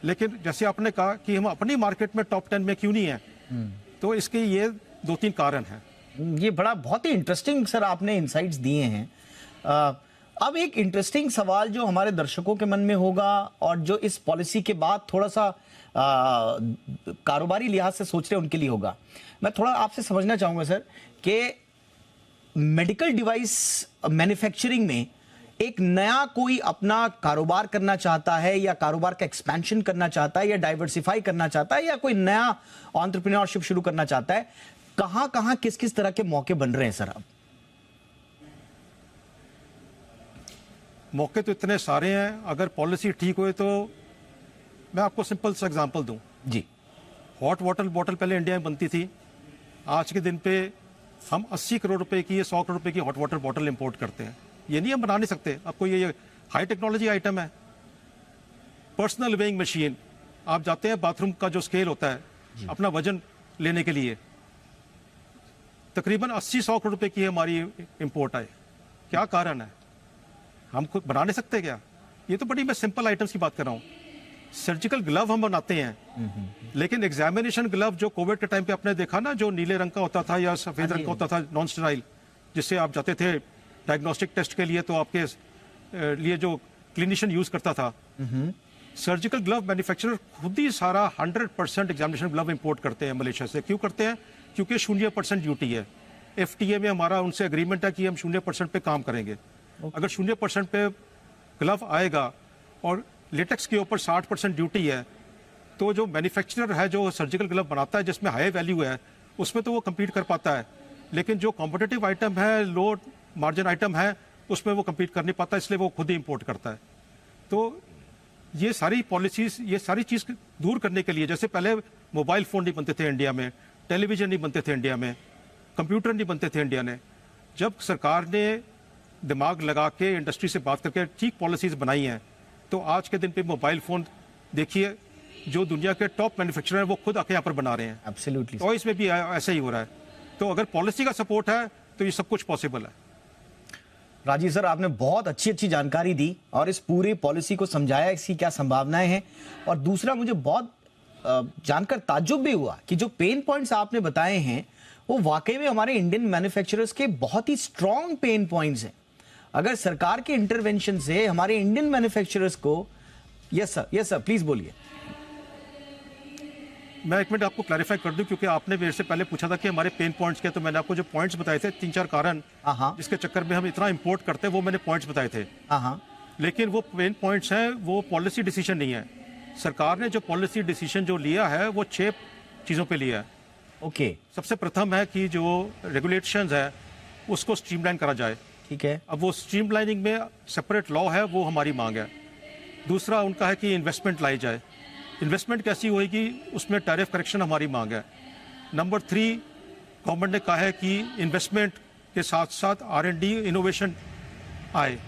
लेकिन जैसे आपने कहा कि हम अपनी मार्केट में टॉप 10 में क्यों नहीं है, तो इसके ये 2-3 कारण हैं। ये बड़ा बहुत ही इंटरेस्टिंग सर आपने इंसाइट्स दिए हैं। अब एक इंटरेस्टिंग सवाल जो हमारे दर्शकों के मन में होगा और जो इस पॉलिसी के बाद थोड़ा सा कारोबारी लिहाज से सोच रहे उनके लिए होगा, मैं थोड़ा आपसे समझना चाहूंगा सर कि मेडिकल डिवाइस मैन्युफैक्चरिंग में एक नया कोई अपना कारोबार करना चाहता है या कारोबार का एक्सपेंशन करना चाहता है या डाइवर्सिफाई करना चाहता है या कोई नया एंटरप्रेन्योरशिप शुरू करना चाहता है, कहां कहां किस किस तरह के मौके बन रहे हैं सर? अब मौके तो इतने सारे हैं, अगर पॉलिसी ठीक हुए तो मैं आपको सिंपल सा एग्जांपल दूं जी। हॉट वाटर बॉटल पहले इंडिया में बनती थी, आज के दिन पे हम 80 करोड़ रुपए की, 100 करोड़ रुपए की हॉट वाटर बॉटल इंपोर्ट करते हैं। ये नहीं हम बना नहीं सकते, आपको ये हाई टेक्नोलॉजी आइटम है। पर्सनल वेइंग मशीन, आप जाते हैं बाथरूम का जो स्केल होता है अपना वजन लेने के लिए, तकरीबन 80-100 करोड़ रुपए की हमारी इंपोर्ट आए। क्या कारण है? हम खुद बना नहीं सकते क्या? ये तो बड़ी मैं सिंपल आइटम्स की बात कर रहा हूँ। सर्जिकल ग्लव हम बनाते हैं, लेकिन एग्जामिनेशन ग्लव जो कोविड के टाइम पे आपने देखा ना, जो नीले रंग का होता था या सफेद रंग का होता था, नॉन स्टेराइल, जिससे आप जाते थे डायग्नोस्टिक टेस्ट के लिए, तो आपके लिए जो क्लिनिशियन यूज करता था, सर्जिकल ग्लव मैन्युफैक्चरर खुद ही सारा 100% एग्जामिनेशन ग्लव इंपोर्ट करते हैं मलेशिया से। क्यों करते हैं? क्योंकि 0% ड्यूटी है। FTA में हमारा उनसे एग्रीमेंट है कि हम 0% पे काम करेंगे। अगर 0% पे ग्लव आएगा और लेटेक्स के ऊपर 60% ड्यूटी है, तो जो मैन्युफैक्चरर है जो सर्जिकल ग्लव बनाता है जिसमें हाई वैल्यू है, उसमें तो वो कम्पीट कर पाता है, लेकिन जो कॉम्पिटिटिव आइटम है, लो मार्जिन आइटम है, उसमें वो कम्पीट कर नहीं पाता, इसलिए वो खुद ही इंपोर्ट करता है। तो ये सारी पॉलिसीज, ये सारी चीज़ दूर करने के लिए, जैसे पहले मोबाइल फ़ोन नहीं बनते थे इंडिया में, टेलीविज़न नहीं बनते थे इंडिया में, कंप्यूटर नहीं बनते थे इंडिया ने, जब सरकार ने दिमाग लगा के इंडस्ट्री से बात करके ठीक पॉलिसीज़ बनाई हैं, तो आज के दिन पे मोबाइल फ़ोन देखिए, जो दुनिया के टॉप मैन्युफैक्चरर हैं वो खुद आके यहाँ पर बना रहे हैं। एब्सोल्युटली। तो इसमें भी ऐसा ही हो रहा है। तो अगर पॉलिसी का सपोर्ट है तो ये सब कुछ पॉसिबल है। राजीव सर, आपने बहुत अच्छी जानकारी दी और इस पूरी पॉलिसी को समझाया, इसकी क्या संभावनाएं हैं। और दूसरा, मुझे बहुत जानकर ताज्जुब भी हुआ कि जो पेन पॉइंट्स आपने बताए हैं वो वाकई में हमारे इंडियन मैन्युफैक्चरर्स के बहुत ही स्ट्रॉन्ग पेन पॉइंट्स हैं। अगर सरकार के इंटरवेंशन से हमारे इंडियन मैन्युफैक्चरर्स को, यस सर प्लीज बोलिए। मैं एक मिनट आपको क्लैरिफाई कर दूं, क्योंकि आपने मेरे से पहले पूछा था कि हमारे पेन पॉइंट्स क्या, तो मैंने आपको जो पॉइंट्स बताए थे 3-4 कारण जिसके चक्कर में हम इतना इंपोर्ट करते हैं, वो मैंने पॉइंट्स बताए थे। लेकिन वो पेन पॉइंट्स हैं, वो पॉलिसी डिसीजन नहीं है। सरकार ने जो पॉलिसी डिसीजन जो लिया है वो 6 चीज़ों पे लिया है। ओके। सबसे प्रथम है कि जो रेगुलेशंस है उसको स्ट्रीमलाइन करा जाए। ठीक है। अब वो स्ट्रीमलाइनिंग में सेपरेट लॉ है, वो हमारी मांग है। दूसरा उनका है कि इन्वेस्टमेंट लाई जाए। इन्वेस्टमेंट कैसी होएगी, उसमें टैरिफ करेक्शन हमारी मांग है। नंबर 3, गवर्नमेंट ने कहा है कि इन्वेस्टमेंट के साथ साथ R&D इनोवेशन आए।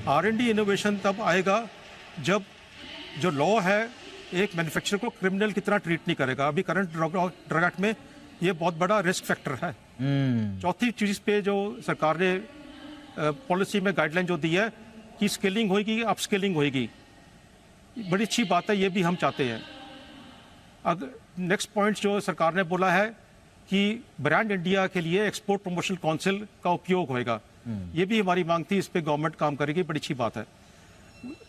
R&D इनोवेशन तब आएगा जब जो लॉ है एक मैन्युफैक्चरर को क्रिमिनल की तरह ट्रीट नहीं करेगा। अभी करंट ड्रग एक्ट में ये बहुत बड़ा रिस्क फैक्टर है। चौथी चीज पे जो सरकार ने पॉलिसी में गाइडलाइन जो दी है कि स्किलिंग होगी, अपस्किलिंग होगी, बड़ी अच्छी बात है, ये भी हम चाहते हैं। अगर नेक्स्ट पॉइंट जो सरकार ने बोला है कि ब्रांड इंडिया के लिए एक्सपोर्ट प्रमोशन काउंसिल का उपयोग होएगा, ये भी हमारी मांग थी, इस पे गवर्नमेंट काम करेगी, बड़ी अच्छी बात है।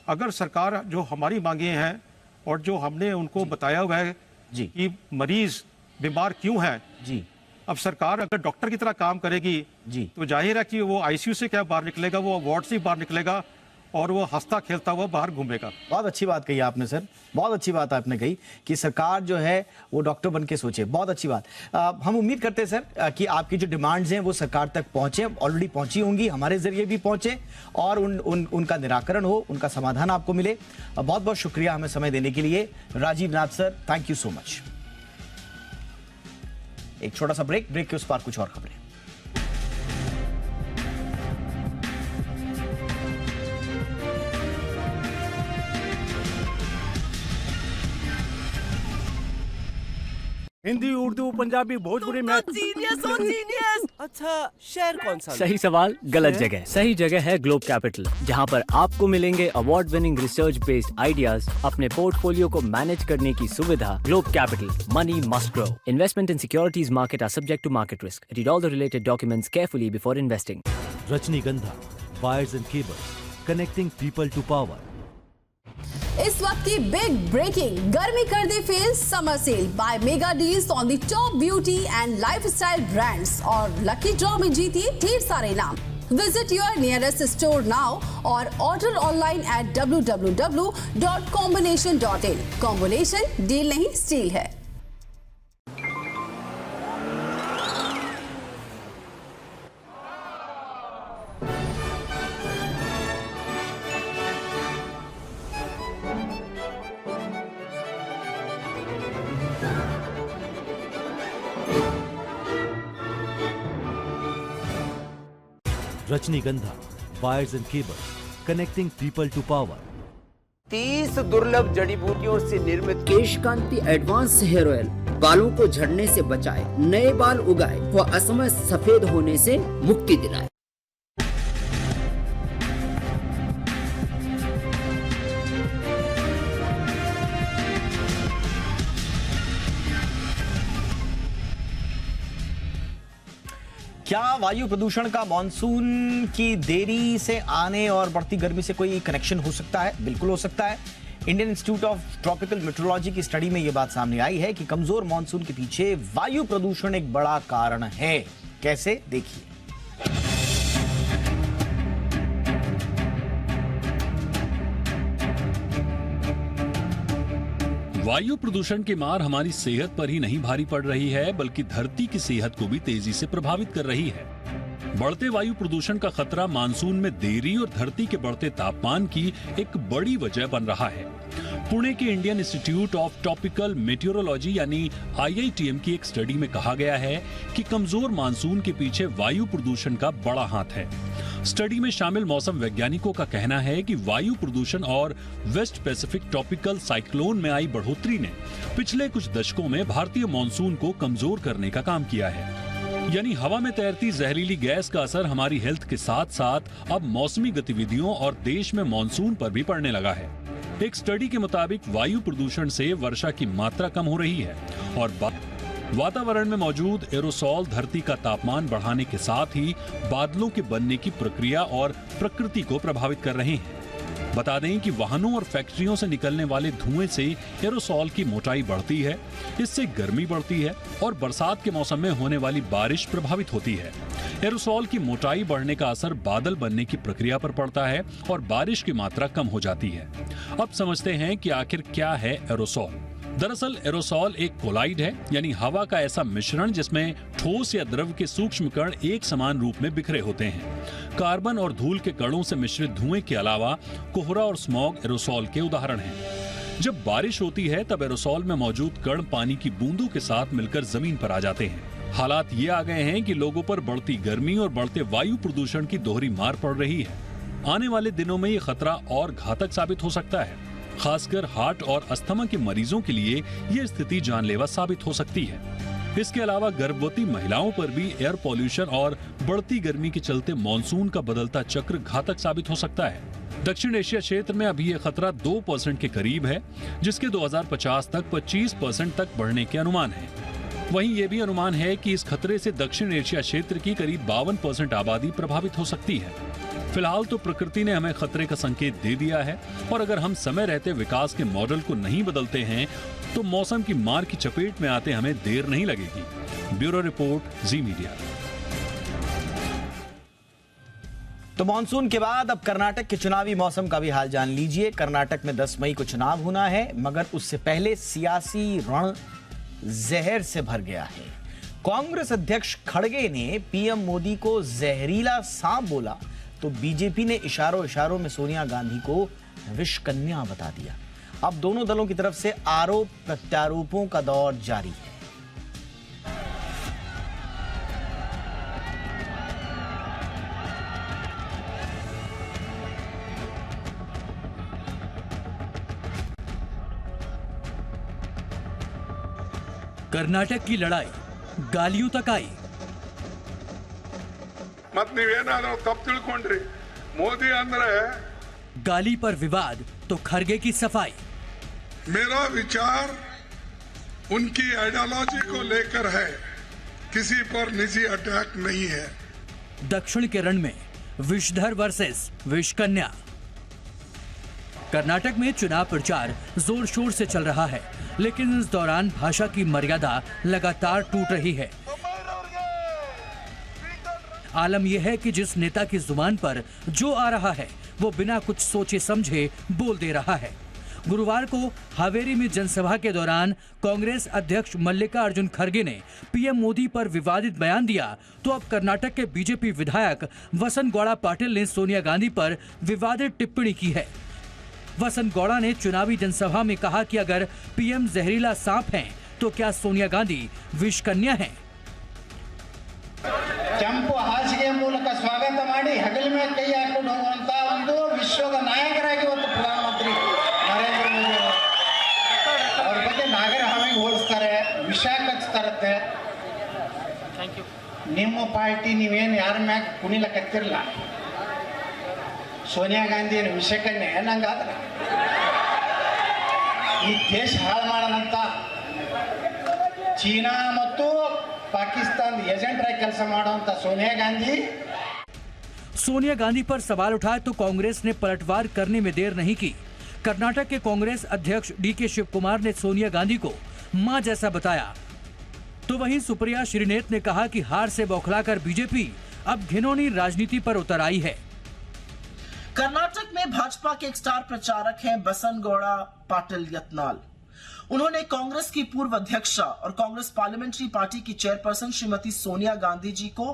अगर सरकार जो हमारी मांगे हैं और जो हमने उनको बताया हुआ है कि मरीज बीमार क्यों है जी, अब सरकार अगर डॉक्टर की तरह काम करेगी जी, तो जाहिर है कि वो आईसीयू से क्या बाहर निकलेगा, वो वार्ड से बाहर निकलेगा और वो हंसता खेलता हुआ बाहर घूमेगा। बहुत अच्छी बात कही आपने सर, बहुत अच्छी बात आपने कही कि सरकार जो है वो डॉक्टर बन के सोचे। बहुत अच्छी बात। हम उम्मीद करते हैं सर कि आपकी जो डिमांड्स हैं वो सरकार तक पहुंचे, ऑलरेडी पहुंची होंगी, हमारे जरिए भी पहुंचे और उनका निराकरण हो, उनका समाधान आपको मिले। बहुत बहुत शुक्रिया हमें समय देने के लिए Rajiv Nath sir, thank you so much. एक छोटा सा ब्रेक के उस पार कुछ और खबरें। हिंदी, उर्दू, पंजाबी, भोजपुरी, मैथ। जीनियस। अच्छा, शहर कौन सा? सही सवाल, गलत जगह। सही जगह है ग्लोब कैपिटल, जहां पर आपको मिलेंगे award winning research based ideas, अपने पोर्टफोलियो को मैनेज करने की सुविधा। Globe Capital, money must grow. Investment in securities market are subject to market risk. Read all the related documents carefully before investing. Rajnigandha, wires and cables, connecting people to power. इस वक्त की बिग ब्रेकिंग, गर्मी कर दे fail summer sale, buy mega deals on the top beauty and lifestyle brands और लकी ड्रॉ में जीतिए ढेर सारे इनाम। Visit your nearest store now और order online at www.combination.in। Combination deal नहीं स्टील है। Rajnigandha, wires and cables, connecting people to power. 30 दुर्लभ जड़ी बूटियों से निर्मित केशकांति एडवांस हेयर ऑयल बालों को झड़ने से बचाए, नए बाल उगाए व असमय सफेद होने से मुक्ति दिलाए। क्या वायु प्रदूषण का मॉनसून की देरी से आने और बढ़ती गर्मी से कोई कनेक्शन हो सकता है? बिल्कुल हो सकता है। Indian institute of tropical metrology की स्टडी में यह बात सामने आई है कि कमजोर मॉनसून के पीछे वायु प्रदूषण एक बड़ा कारण है। कैसे, देखिए। वायु प्रदूषण की मार हमारी सेहत पर ही नहीं भारी पड़ रही है, बल्कि धरती की सेहत को भी तेजी से प्रभावित कर रही है। बढ़ते वायु प्रदूषण का खतरा मानसून में देरी और धरती के बढ़ते तापमान की एक बड़ी वजह बन रहा है। पुणे के Indian institute of tropical metrology यानी IITM की एक स्टडी में कहा गया है कि कमजोर मानसून के पीछे वायु प्रदूषण का बड़ा हाथ है। स्टडी में शामिल मौसम वैज्ञानिकों का कहना है कि वायु प्रदूषण और वेस्ट पैसिफिक ट्रॉपिकल साइक्लोन में आई बढ़ोतरी ने पिछले कुछ दशकों में भारतीय मॉनसून को कमजोर करने का काम किया है। यानी हवा में तैरती जहरीली गैस का असर हमारी हेल्थ के साथ साथ अब मौसमी गतिविधियों और देश में मॉनसून पर भी पड़ने लगा है। एक स्टडी के मुताबिक वायु प्रदूषण से वर्षा की मात्रा कम हो रही है और वातावरण में मौजूद एरोसॉल धरती का तापमान बढ़ाने के साथ ही बादलों के बनने की प्रक्रिया और प्रकृति को प्रभावित कर रहे हैं। बता दें कि वाहनों और फैक्ट्रियों से निकलने वाले धुएं से एरोसॉल की मोटाई बढ़ती है, इससे गर्मी बढ़ती है और बरसात के मौसम में होने वाली बारिश प्रभावित होती है। एरोसॉल की मोटाई बढ़ने का असर बादल बनने की प्रक्रिया पर पड़ता है और बारिश की मात्रा कम हो जाती है। अब समझते हैं कि आखिर क्या है एरोसॉल। दरअसल एरोसॉल एक कोलाइड है, यानी हवा का ऐसा मिश्रण जिसमें ठोस या द्रव के सूक्ष्म कण एक समान रूप में बिखरे होते हैं। कार्बन और धूल के कणों से मिश्रित धुएं के अलावा कोहरा और स्मॉग एरोसॉल के उदाहरण हैं। जब बारिश होती है तब एरोसॉल में मौजूद कण पानी की बूंदों के साथ मिलकर जमीन पर आ जाते हैं। हालात ये आ गए हैं कि लोगों पर बढ़ती गर्मी और बढ़ते वायु प्रदूषण की दोहरी मार पड़ रही है। आने वाले दिनों में ये खतरा और घातक साबित हो सकता है। खासकर हार्ट और अस्थमा के मरीजों के लिए ये स्थिति जानलेवा साबित हो सकती है। इसके अलावा गर्भवती महिलाओं पर भी एयर पॉल्यूशन और बढ़ती गर्मी के चलते मॉनसून का बदलता चक्र घातक साबित हो सकता है। दक्षिण एशिया क्षेत्र में अभी ये खतरा 2% के करीब है, जिसके 2050 तक 25% तक बढ़ने के अनुमान है। वहीं ये भी अनुमान है कि इस खतरे से दक्षिण एशिया क्षेत्र की करीब 52% आबादी प्रभावित हो सकती है। फिलहाल तो प्रकृति ने हमें खतरे का संकेत दे दिया है और अगर हम समय रहते विकास के मॉडल को नहीं बदलते हैं तो मौसम की मार की चपेट में आते हमें देर नहीं लगेगी। ब्यूरो रिपोर्ट, जी मीडिया। तो मानसून के बाद अब कर्नाटक के चुनावी मौसम का भी हाल जान लीजिए। कर्नाटक में 10 मई को चुनाव होना है, मगर उससे पहले सियासी रण जहर से भर गया है। कांग्रेस अध्यक्ष खड़गे ने पीएम मोदी को जहरीला सांप बोला तो बीजेपी ने इशारों में सोनिया गांधी को विष कन्या बता दिया। अब दोनों दलों की तरफ से आरोप प्रत्यारोपों का दौर जारी है। कर्नाटक की लड़ाई गालियों तक आई। मत ನೀವೇನಾದರೂ ತಪ್ಪು ತಿಳ್ಕೊಂಡ್ರಿ ಮೋದಿ ಅಂದ್ರೆ गाली पर विवाद तो खरगे की सफाई। मेरा विचार उनकी आइडियोलॉजी को लेकर है, किसी पर निजी अटैक नहीं है। दक्षिण के रण में विषधर वर्सेस विष कन्या। कर्नाटक में चुनाव प्रचार जोर शोर से चल रहा है, लेकिन इस दौरान भाषा की मर्यादा लगातार टूट रही है। आलम यह है कि जिस नेता की जुबान पर जो आ रहा है वो बिना कुछ सोचे समझे बोल दे रहा है। गुरुवार को हावेरी में जनसभा के दौरान कांग्रेस अध्यक्ष मल्लिकार्जुन खड़गे ने पीएम मोदी पर विवादित बयान दिया तो अब कर्नाटक के बीजेपी विधायक वसंत गौड़ा पाटिल ने सोनिया गांधी पर विवादित टिप्पणी की है। वसंत गौड़ा ने चुनावी जनसभा में कहा कि अगर पीएम जहरीला सांप हैं तो क्या सोनिया गांधी विष कन्या हैं? ಕೆಂಪು ಹಾಸಿಗೆ ಮೂಲಕ ಸ್ವಾಗತ ಮಾಡಿ ಹಗಲ ಮೇಲೆ ಕೈ ಹಾಕೊಂಡು ಹೋಗುವಂತ ಒಂದು ವಿಶ್ವದ ನಾಯಕರಾಗಿ ಇವತ್ತು ಪ್ರಧಾನಮಂತ್ರಿ ನರೇಂದ್ರ ಮೋದಿ ಅವರ ಬಗ್ಗೆ ನಾಗರಹಾವಿಗೆ ಹೋಲಿಸ್ತಾರೆ, ವಿಷ ಕಚ್ತಾರತ್ತೆ। ನಿಮ್ಮ ಪಾರ್ಟಿ ನೀವೇನು ಯಾರ ಮ್ಯಾಗ ಕುಣಿಲಕತ್ತಿರಲ್ಲ, ಸೋನಿಯಾ ಗಾಂಧಿ ಏನು ವಿಷಕನ್ನೇ ನಂಗಾದ್ರೆ ಈ ದೇಶ ಹಾಳು ಮಾಡೋಣಂತ ಚೀನಾ ಮತ್ತು पाकिस्तान एजेंट रह ಕೆಲಸ ಮಾಡುವಂತ सोनिया गांधी। सोनिया गांधी पर सवाल उठाए तो कांग्रेस ने पलटवार करने में देर नहीं की। कर्नाटक के कांग्रेस अध्यक्ष डीके शिवकुमार ने सोनिया गांधी को मां जैसा बताया, तो वहीं सुप्रिया श्रीनेत ने कहा कि हार से बौखलाकर बीजेपी अब घिनौनी राजनीति पर उतर आई है। कर्नाटक में भाजपा के एक स्टार प्रचारक हैं बसंत गौड़ा पाटिल यत्नाल। उन्होंने कांग्रेस की पूर्व अध्यक्षा और कांग्रेस पार्लियामेंट्री पार्टी की चेयरपर्सन श्रीमती सोनिया गांधी जी को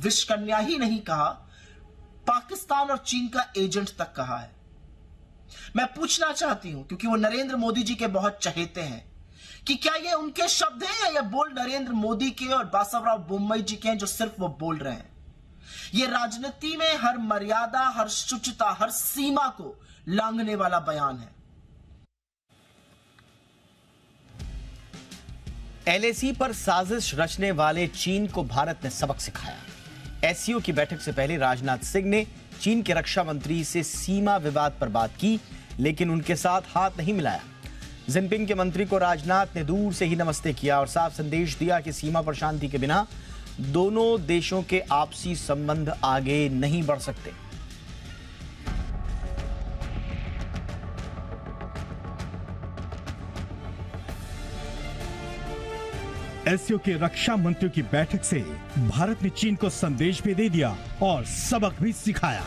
विष कन्या ही नहीं कहा, पाकिस्तान और चीन का एजेंट तक कहा है। मैं पूछना चाहती हूं, क्योंकि वो नरेंद्र मोदी जी के बहुत चहेते हैं, कि क्या ये उनके शब्द हैं या ये बोल नरेंद्र मोदी के और बासवराव बोम्मई जी के हैं जो सिर्फ वो बोल रहे हैं? ये राजनीति में हर मर्यादा, हर शुचिता, हर सीमा को लांघने वाला बयान है। एलएसी पर साजिश रचने वाले चीन को भारत ने सबक सिखाया। एससीओ की बैठक से पहले राजनाथ सिंह ने चीन के रक्षा मंत्री से सीमा विवाद पर बात की। लेकिन उनके साथ हाथ नहीं मिलाया। जिनपिंग के मंत्री को राजनाथ ने दूर से ही नमस्ते किया और साफ संदेश दिया कि सीमा पर शांति के बिना दोनों देशों के आपसी संबंध आगे नहीं बढ़ सकते। एससीओ के रक्षा मंत्रियों की बैठक से भारत ने चीन को संदेश भी दे दिया और सबक भी सिखाया।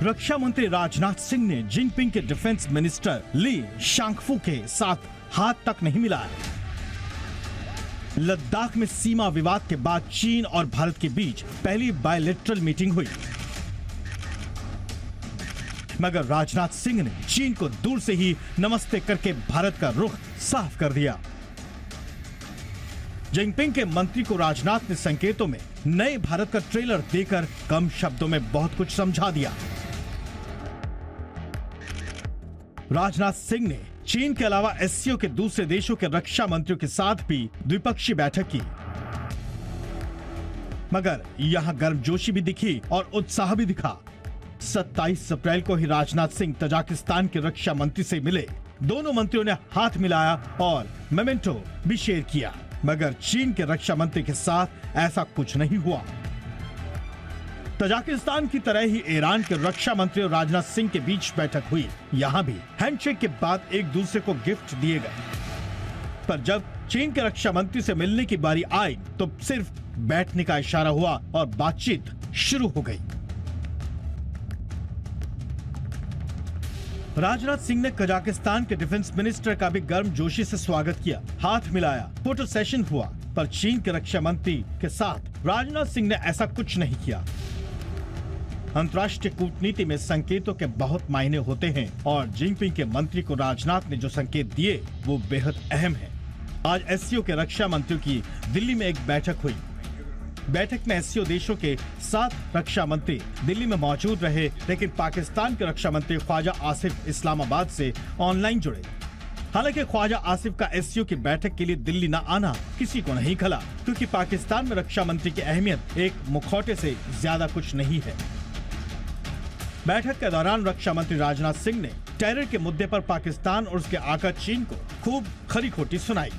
रक्षा मंत्री राजनाथ सिंह ने जिनपिंग के डिफेंस मिनिस्टर ली शांगफू के साथ हाथ तक नहीं मिलाया। लद्दाख में सीमा विवाद के बाद चीन और भारत के बीच पहली बायलैटरल मीटिंग हुई, मगर राजनाथ सिंह ने चीन को दूर से ही नमस्ते करके भारत का रुख साफ कर दिया। जिनपिंग के मंत्री को राजनाथ ने संकेतों में नए भारत का ट्रेलर देकर कम शब्दों में बहुत कुछ समझा दिया। राजनाथ सिंह ने चीन के अलावा एससीओ के दूसरे देशों के रक्षा मंत्रियों के साथ भी द्विपक्षीय बैठक की, मगर यहां गर्मजोशी भी दिखी और उत्साह भी दिखा। 27 अप्रैल को ही राजनाथ सिंह तजाकिस्तान के रक्षा मंत्री से मिले। दोनों मंत्रियों ने हाथ मिलाया और मेमेंटो भी शेयर किया, मगर चीन के रक्षा मंत्री के साथ ऐसा कुछ नहीं हुआ। तजाकिस्तान की तरह ही ईरान के रक्षा मंत्री और राजनाथ सिंह के बीच बैठक हुई। यहां भी हैंडशेक के बाद एक दूसरे को गिफ्ट दिए गए, पर जब चीन के रक्षा मंत्री से मिलने की बारी आई तो सिर्फ बैठने का इशारा हुआ और बातचीत शुरू हो गई। राजनाथ सिंह ने कजाकिस्तान के डिफेंस मिनिस्टर का भी गर्मजोशी से स्वागत किया, हाथ मिलाया, फोटो सेशन हुआ, पर चीन के रक्षा मंत्री के साथ राजनाथ सिंह ने ऐसा कुछ नहीं किया। अंतर्राष्ट्रीय कूटनीति में संकेतों के बहुत मायने होते हैं और जिनपिंग के मंत्री को राजनाथ ने जो संकेत दिए वो बेहद अहम है। आज एससीओ के रक्षा मंत्रियों की दिल्ली में एक बैठक हुई। बैठक में एससीओ देशों के 7 रक्षा मंत्री दिल्ली में मौजूद रहे, लेकिन पाकिस्तान के रक्षा मंत्री ख्वाजा आसिफ इस्लामाबाद से ऑनलाइन जुड़े। हालांकि ख्वाजा आसिफ का एससीओ की बैठक के लिए दिल्ली न आना किसी को नहीं खला, क्योंकि पाकिस्तान में रक्षा मंत्री की अहमियत एक मुखौटे से ज्यादा कुछ नहीं है। बैठक के दौरान रक्षा मंत्री राजनाथ सिंह ने टेरर के मुद्दे पर पाकिस्तान और उसके आका चीन को खूब खरी खोटी सुनाई।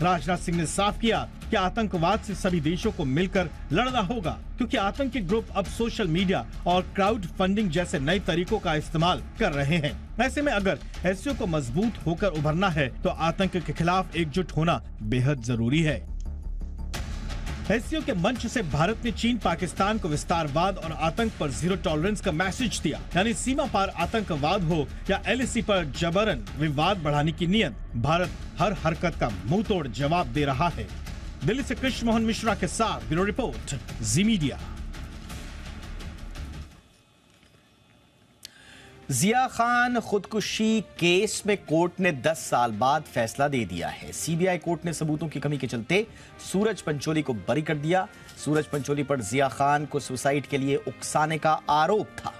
राजनाथ सिंह ने साफ किया कि आतंकवाद से सभी देशों को मिलकर लड़ना होगा, क्योंकि आतंकी ग्रुप अब सोशल मीडिया और क्राउड फंडिंग जैसे नए तरीकों का इस्तेमाल कर रहे हैं। ऐसे में अगर एससीओ को मजबूत होकर उभरना है तो आतंक के खिलाफ एकजुट होना बेहद जरूरी है। एससीओ के मंच से भारत ने चीन पाकिस्तान को विस्तारवाद और आतंक पर जीरो टॉलरेंस का मैसेज दिया, यानी सीमा पार आतंकवाद हो या एलएसी पर जबरन विवाद बढ़ाने की नियत, भारत हर हरकत का मुंह तोड़ जवाब दे रहा है। दिल्ली से कृष्ण मोहन मिश्रा के साथ ब्यूरो रिपोर्ट, जी मीडिया। जिया खान खुदकुशी केस में कोर्ट ने 10 साल बाद फैसला दे दिया है। सीबीआई कोर्ट ने सबूतों की कमी के चलते सूरज पंचोली को बरी कर दिया। सूरज पंचोली पर जिया खान को सुसाइड के लिए उकसाने का आरोप था।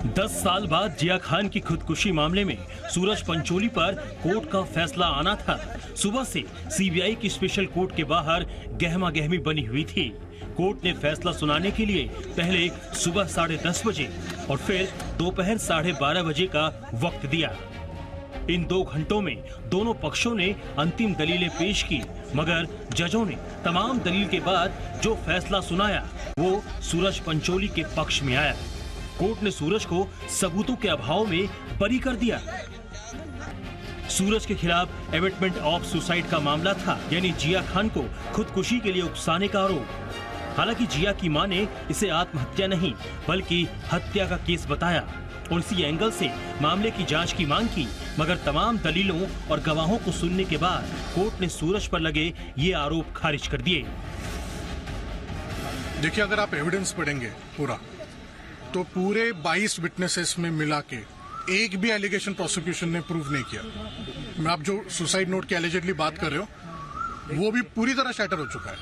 दस साल बाद जिया खान की खुदकुशी मामले में सूरज पंचोली पर कोर्ट का फैसला आना था। सुबह से सीबीआई की स्पेशल कोर्ट के बाहर गहमा गहमी बनी हुई थी। कोर्ट ने फैसला सुनाने के लिए पहले सुबह 10:30 बजे और फिर दोपहर 12:30 बजे का वक्त दिया। इन 2 घंटों में दोनों पक्षों ने अंतिम दलीलें पेश की, मगर जजों ने तमाम दलील के बाद जो फैसला सुनाया वो सूरज पंचोली के पक्ष में आया। कोर्ट ने सूरज को सबूतों के अभाव में बरी कर दिया। सूरज के खिलाफ एविटमेंट ऑफ सुसाइड का मामला था, यानी जिया खान को खुदकुशी के लिए उकसाने का आरोप। हालांकि जिया की मां ने इसे आत्महत्या नहीं बल्कि हत्या का केस बताया और इसी एंगल से मामले की जांच की मांग की, मगर तमाम दलीलों और गवाहों को सुनने के बाद कोर्ट ने सूरज पर लगे ये आरोप खारिज कर दिए। देखिए, अगर आप एविडेंस पढ़ेंगे पूरा तो पूरे 22 विटनेसेस में मिला के एक भी एलिगेशन प्रोसिक्यूशन ने प्रूव नहीं किया। मैं आप जो सुसाइड नोट की एलिजेडली बात कर रहे हो वो भी पूरी तरह शैटर हो चुका है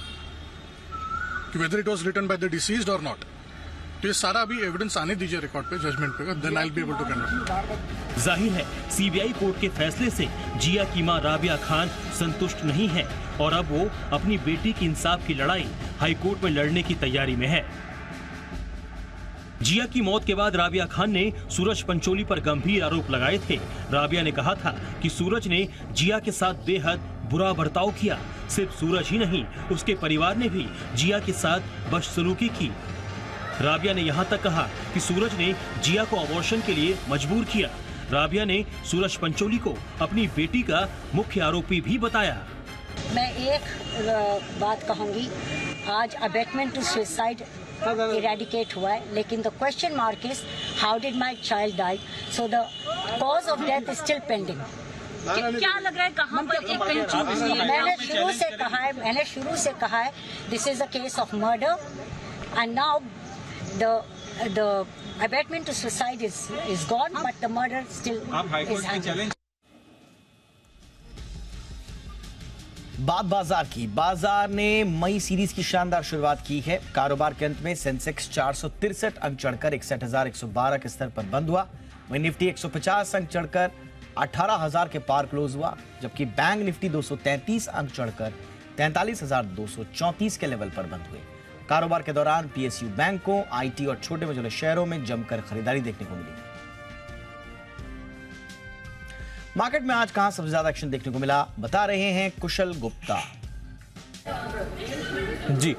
कि whether it was written by the deceased और नॉट। तो ये सारा अभी एविडेंस आने दीजिए रिकॉर्ड पे, जजमेंट पे, then I will be able to conduct. जाहिर है सीबीआई कोर्ट के फैसले से जिया की मां राबिया खान संतुष्ट नहीं है और अब वो अपनी बेटी की इंसाफ की लड़ाई हाई कोर्ट में लड़ने की तैयारी में है। जिया की मौत के बाद राबिया खान ने सूरज पंचोली पर गंभीर आरोप लगाए थे। राबिया ने कहा था कि सूरज ने जिया के साथ बेहद बुरा बर्ताव किया। सिर्फ सूरज ही नहीं, उसके परिवार ने भी जिया के साथ बदसलूकी की। राबिया ने यहाँ तक कहा कि सूरज ने जिया को अबॉर्शन के लिए मजबूर किया। राबिया ने सूरज पंचोली को अपनी बेटी का मुख्य आरोपी भी बताया। मैं एक बात कहूँगी, आज अबेटमेंट टू सुसाइड इरेडिकेट हुआ है, लेकिन the question mark is how did my child die, so the cause of death is still pending. क्या लग रहा है कहाँ पर एक कहीं चूक हुई है? मैंने शुरू से कहा है this is a case of murder and now the abatement to suicide is gone, but the murder still is hanging. बात बाजार की। बाजार ने मई सीरीज की शानदार शुरुआत की है। कारोबार के अंत में सेंसेक्स 463 अंक चढ़कर 61,112 के स्तर पर बंद हुआ। वहीं निफ्टी 150 अंक चढ़कर 18,000 के पार क्लोज हुआ, जबकि बैंक निफ्टी 233 अंक चढ़कर 43,234 के लेवल पर बंद हुए। कारोबार के दौरान पीएसयू बैंकों, आईटी और छोटे मझोले शेयरों में जमकर खरीदारी देखने को मिली। मार्केट में आज कहां सबसे ज्यादा एक्शन देखने को मिला, बता रहे हैं कुशल गुप्ता। जी,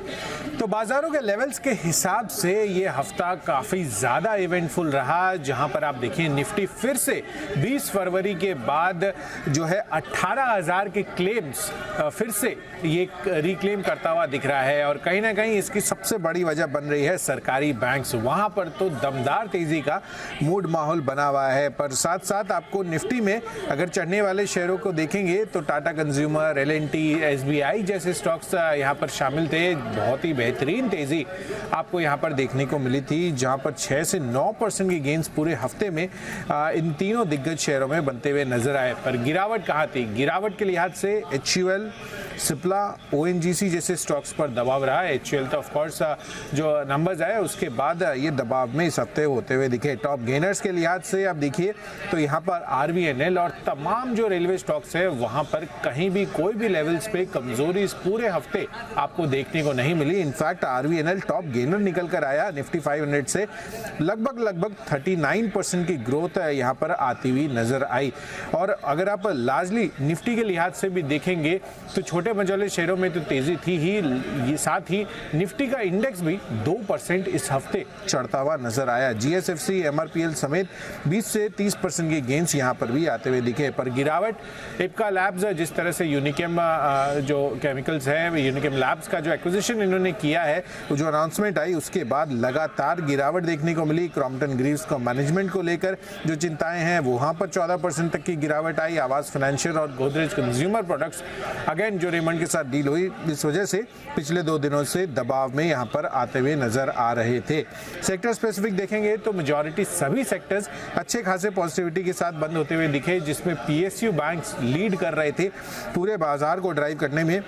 तो बाजारों के लेवल्स के हिसाब से ये हफ्ता काफ़ी ज़्यादा इवेंटफुल रहा, जहां पर आप देखिए निफ्टी फिर से 20 फरवरी के बाद जो है 18,000 के क्लेम्स फिर से ये रिक्लेम करता हुआ दिख रहा है। और कहीं ना कहीं इसकी सबसे बड़ी वजह बन रही है सरकारी बैंक्स। वहां पर तो दमदार तेज़ी का मूड माहौल बना हुआ है। पर साथ साथ आपको निफ्टी में अगर चढ़ने वाले शेयरों को देखेंगे तो टाटा कंज्यूमर, एल&टी, एसबीआई जैसे स्टॉक्स यहाँ पर शामिल थे। बहुत ही बेहतरीन तेजी आपको यहाँ पर देखने को मिली थी, जहाँ पर 6 से 9% की गेंस पूरे हफ्ते में इन तीनों दिग्गज शेयरों में बनते हुए नजर आए। पर गिरावट कहाँ थी? गिरावट के लिहाज से HUL, सिप्ला, ONGC जैसे स्टॉक्स पर दबाव रहा है। HUL तो ऑफकोर्स जो नंबर्स आए उसके बाद ये दबाव में इस हफ्ते होते हुए दिखे। टॉप गेनर्स के लिहाज से आप देखिए तो यहाँ पर RVNL और तमाम जो रेलवे स्टॉक्स है वहाँ पर कहीं भी कोई भी लेवल्स पे कमजोरी इस पूरे हफ्ते आपको देखने को नहीं मिली। इनफैक्ट RVNL टॉप गेनर निकल कर आया। निफ्टी 500 से लगभग 39% की ग्रोथ यहाँ पर आती हुई नजर आई। और अगर आप लार्जली निफ्टी के लिहाज से भी देखेंगे तो छोटे मझोले शेयरों में तो तेजी थी ही, ये साथ ही निफ्टी का इंडेक्स भी 2% इस हफ्ते चढ़ता हुआ नजर आया। GSFC, MRPL समेत 20 से 30% की गेंस यहाँ पर भी आते हुए दिखे। पर गिरावट इप्का लैब्स, जिस तरह से यूनिकेम जो केमिकल्स है, यूनिकेम लैब्स का जो एक्विजिशन इन्होंने किया है, वो जो अनाउंसमेंट आई उसके बाद लगातार गिरावट देखने को मिली। क्रॉम्पटन ग्रीव्स को मैनेजमेंट को लेकर जो चिंताएं हैं वहां पर 14% तक की गिरावट आई। आवास फाइनेंशियल और गोदरेज कंज्यूमर प्रोडक्ट्स अगेन जो रेमंड के साथ डील हुई, इस वजह से पिछले 2 दिनों से दबाव में यहां पर आते हुए नजर आ रहे थे। सेक्टर स्पेसिफिक देखेंगे तो मेजॉरिटी सभी सेक्टर्स अच्छे खासे पॉजिटिविटी के साथ बंद होते हुए दिखे, जिसमें PSU बैंक्स लीड कर रहे थे पूरे बाजार को ड्राइव करने में।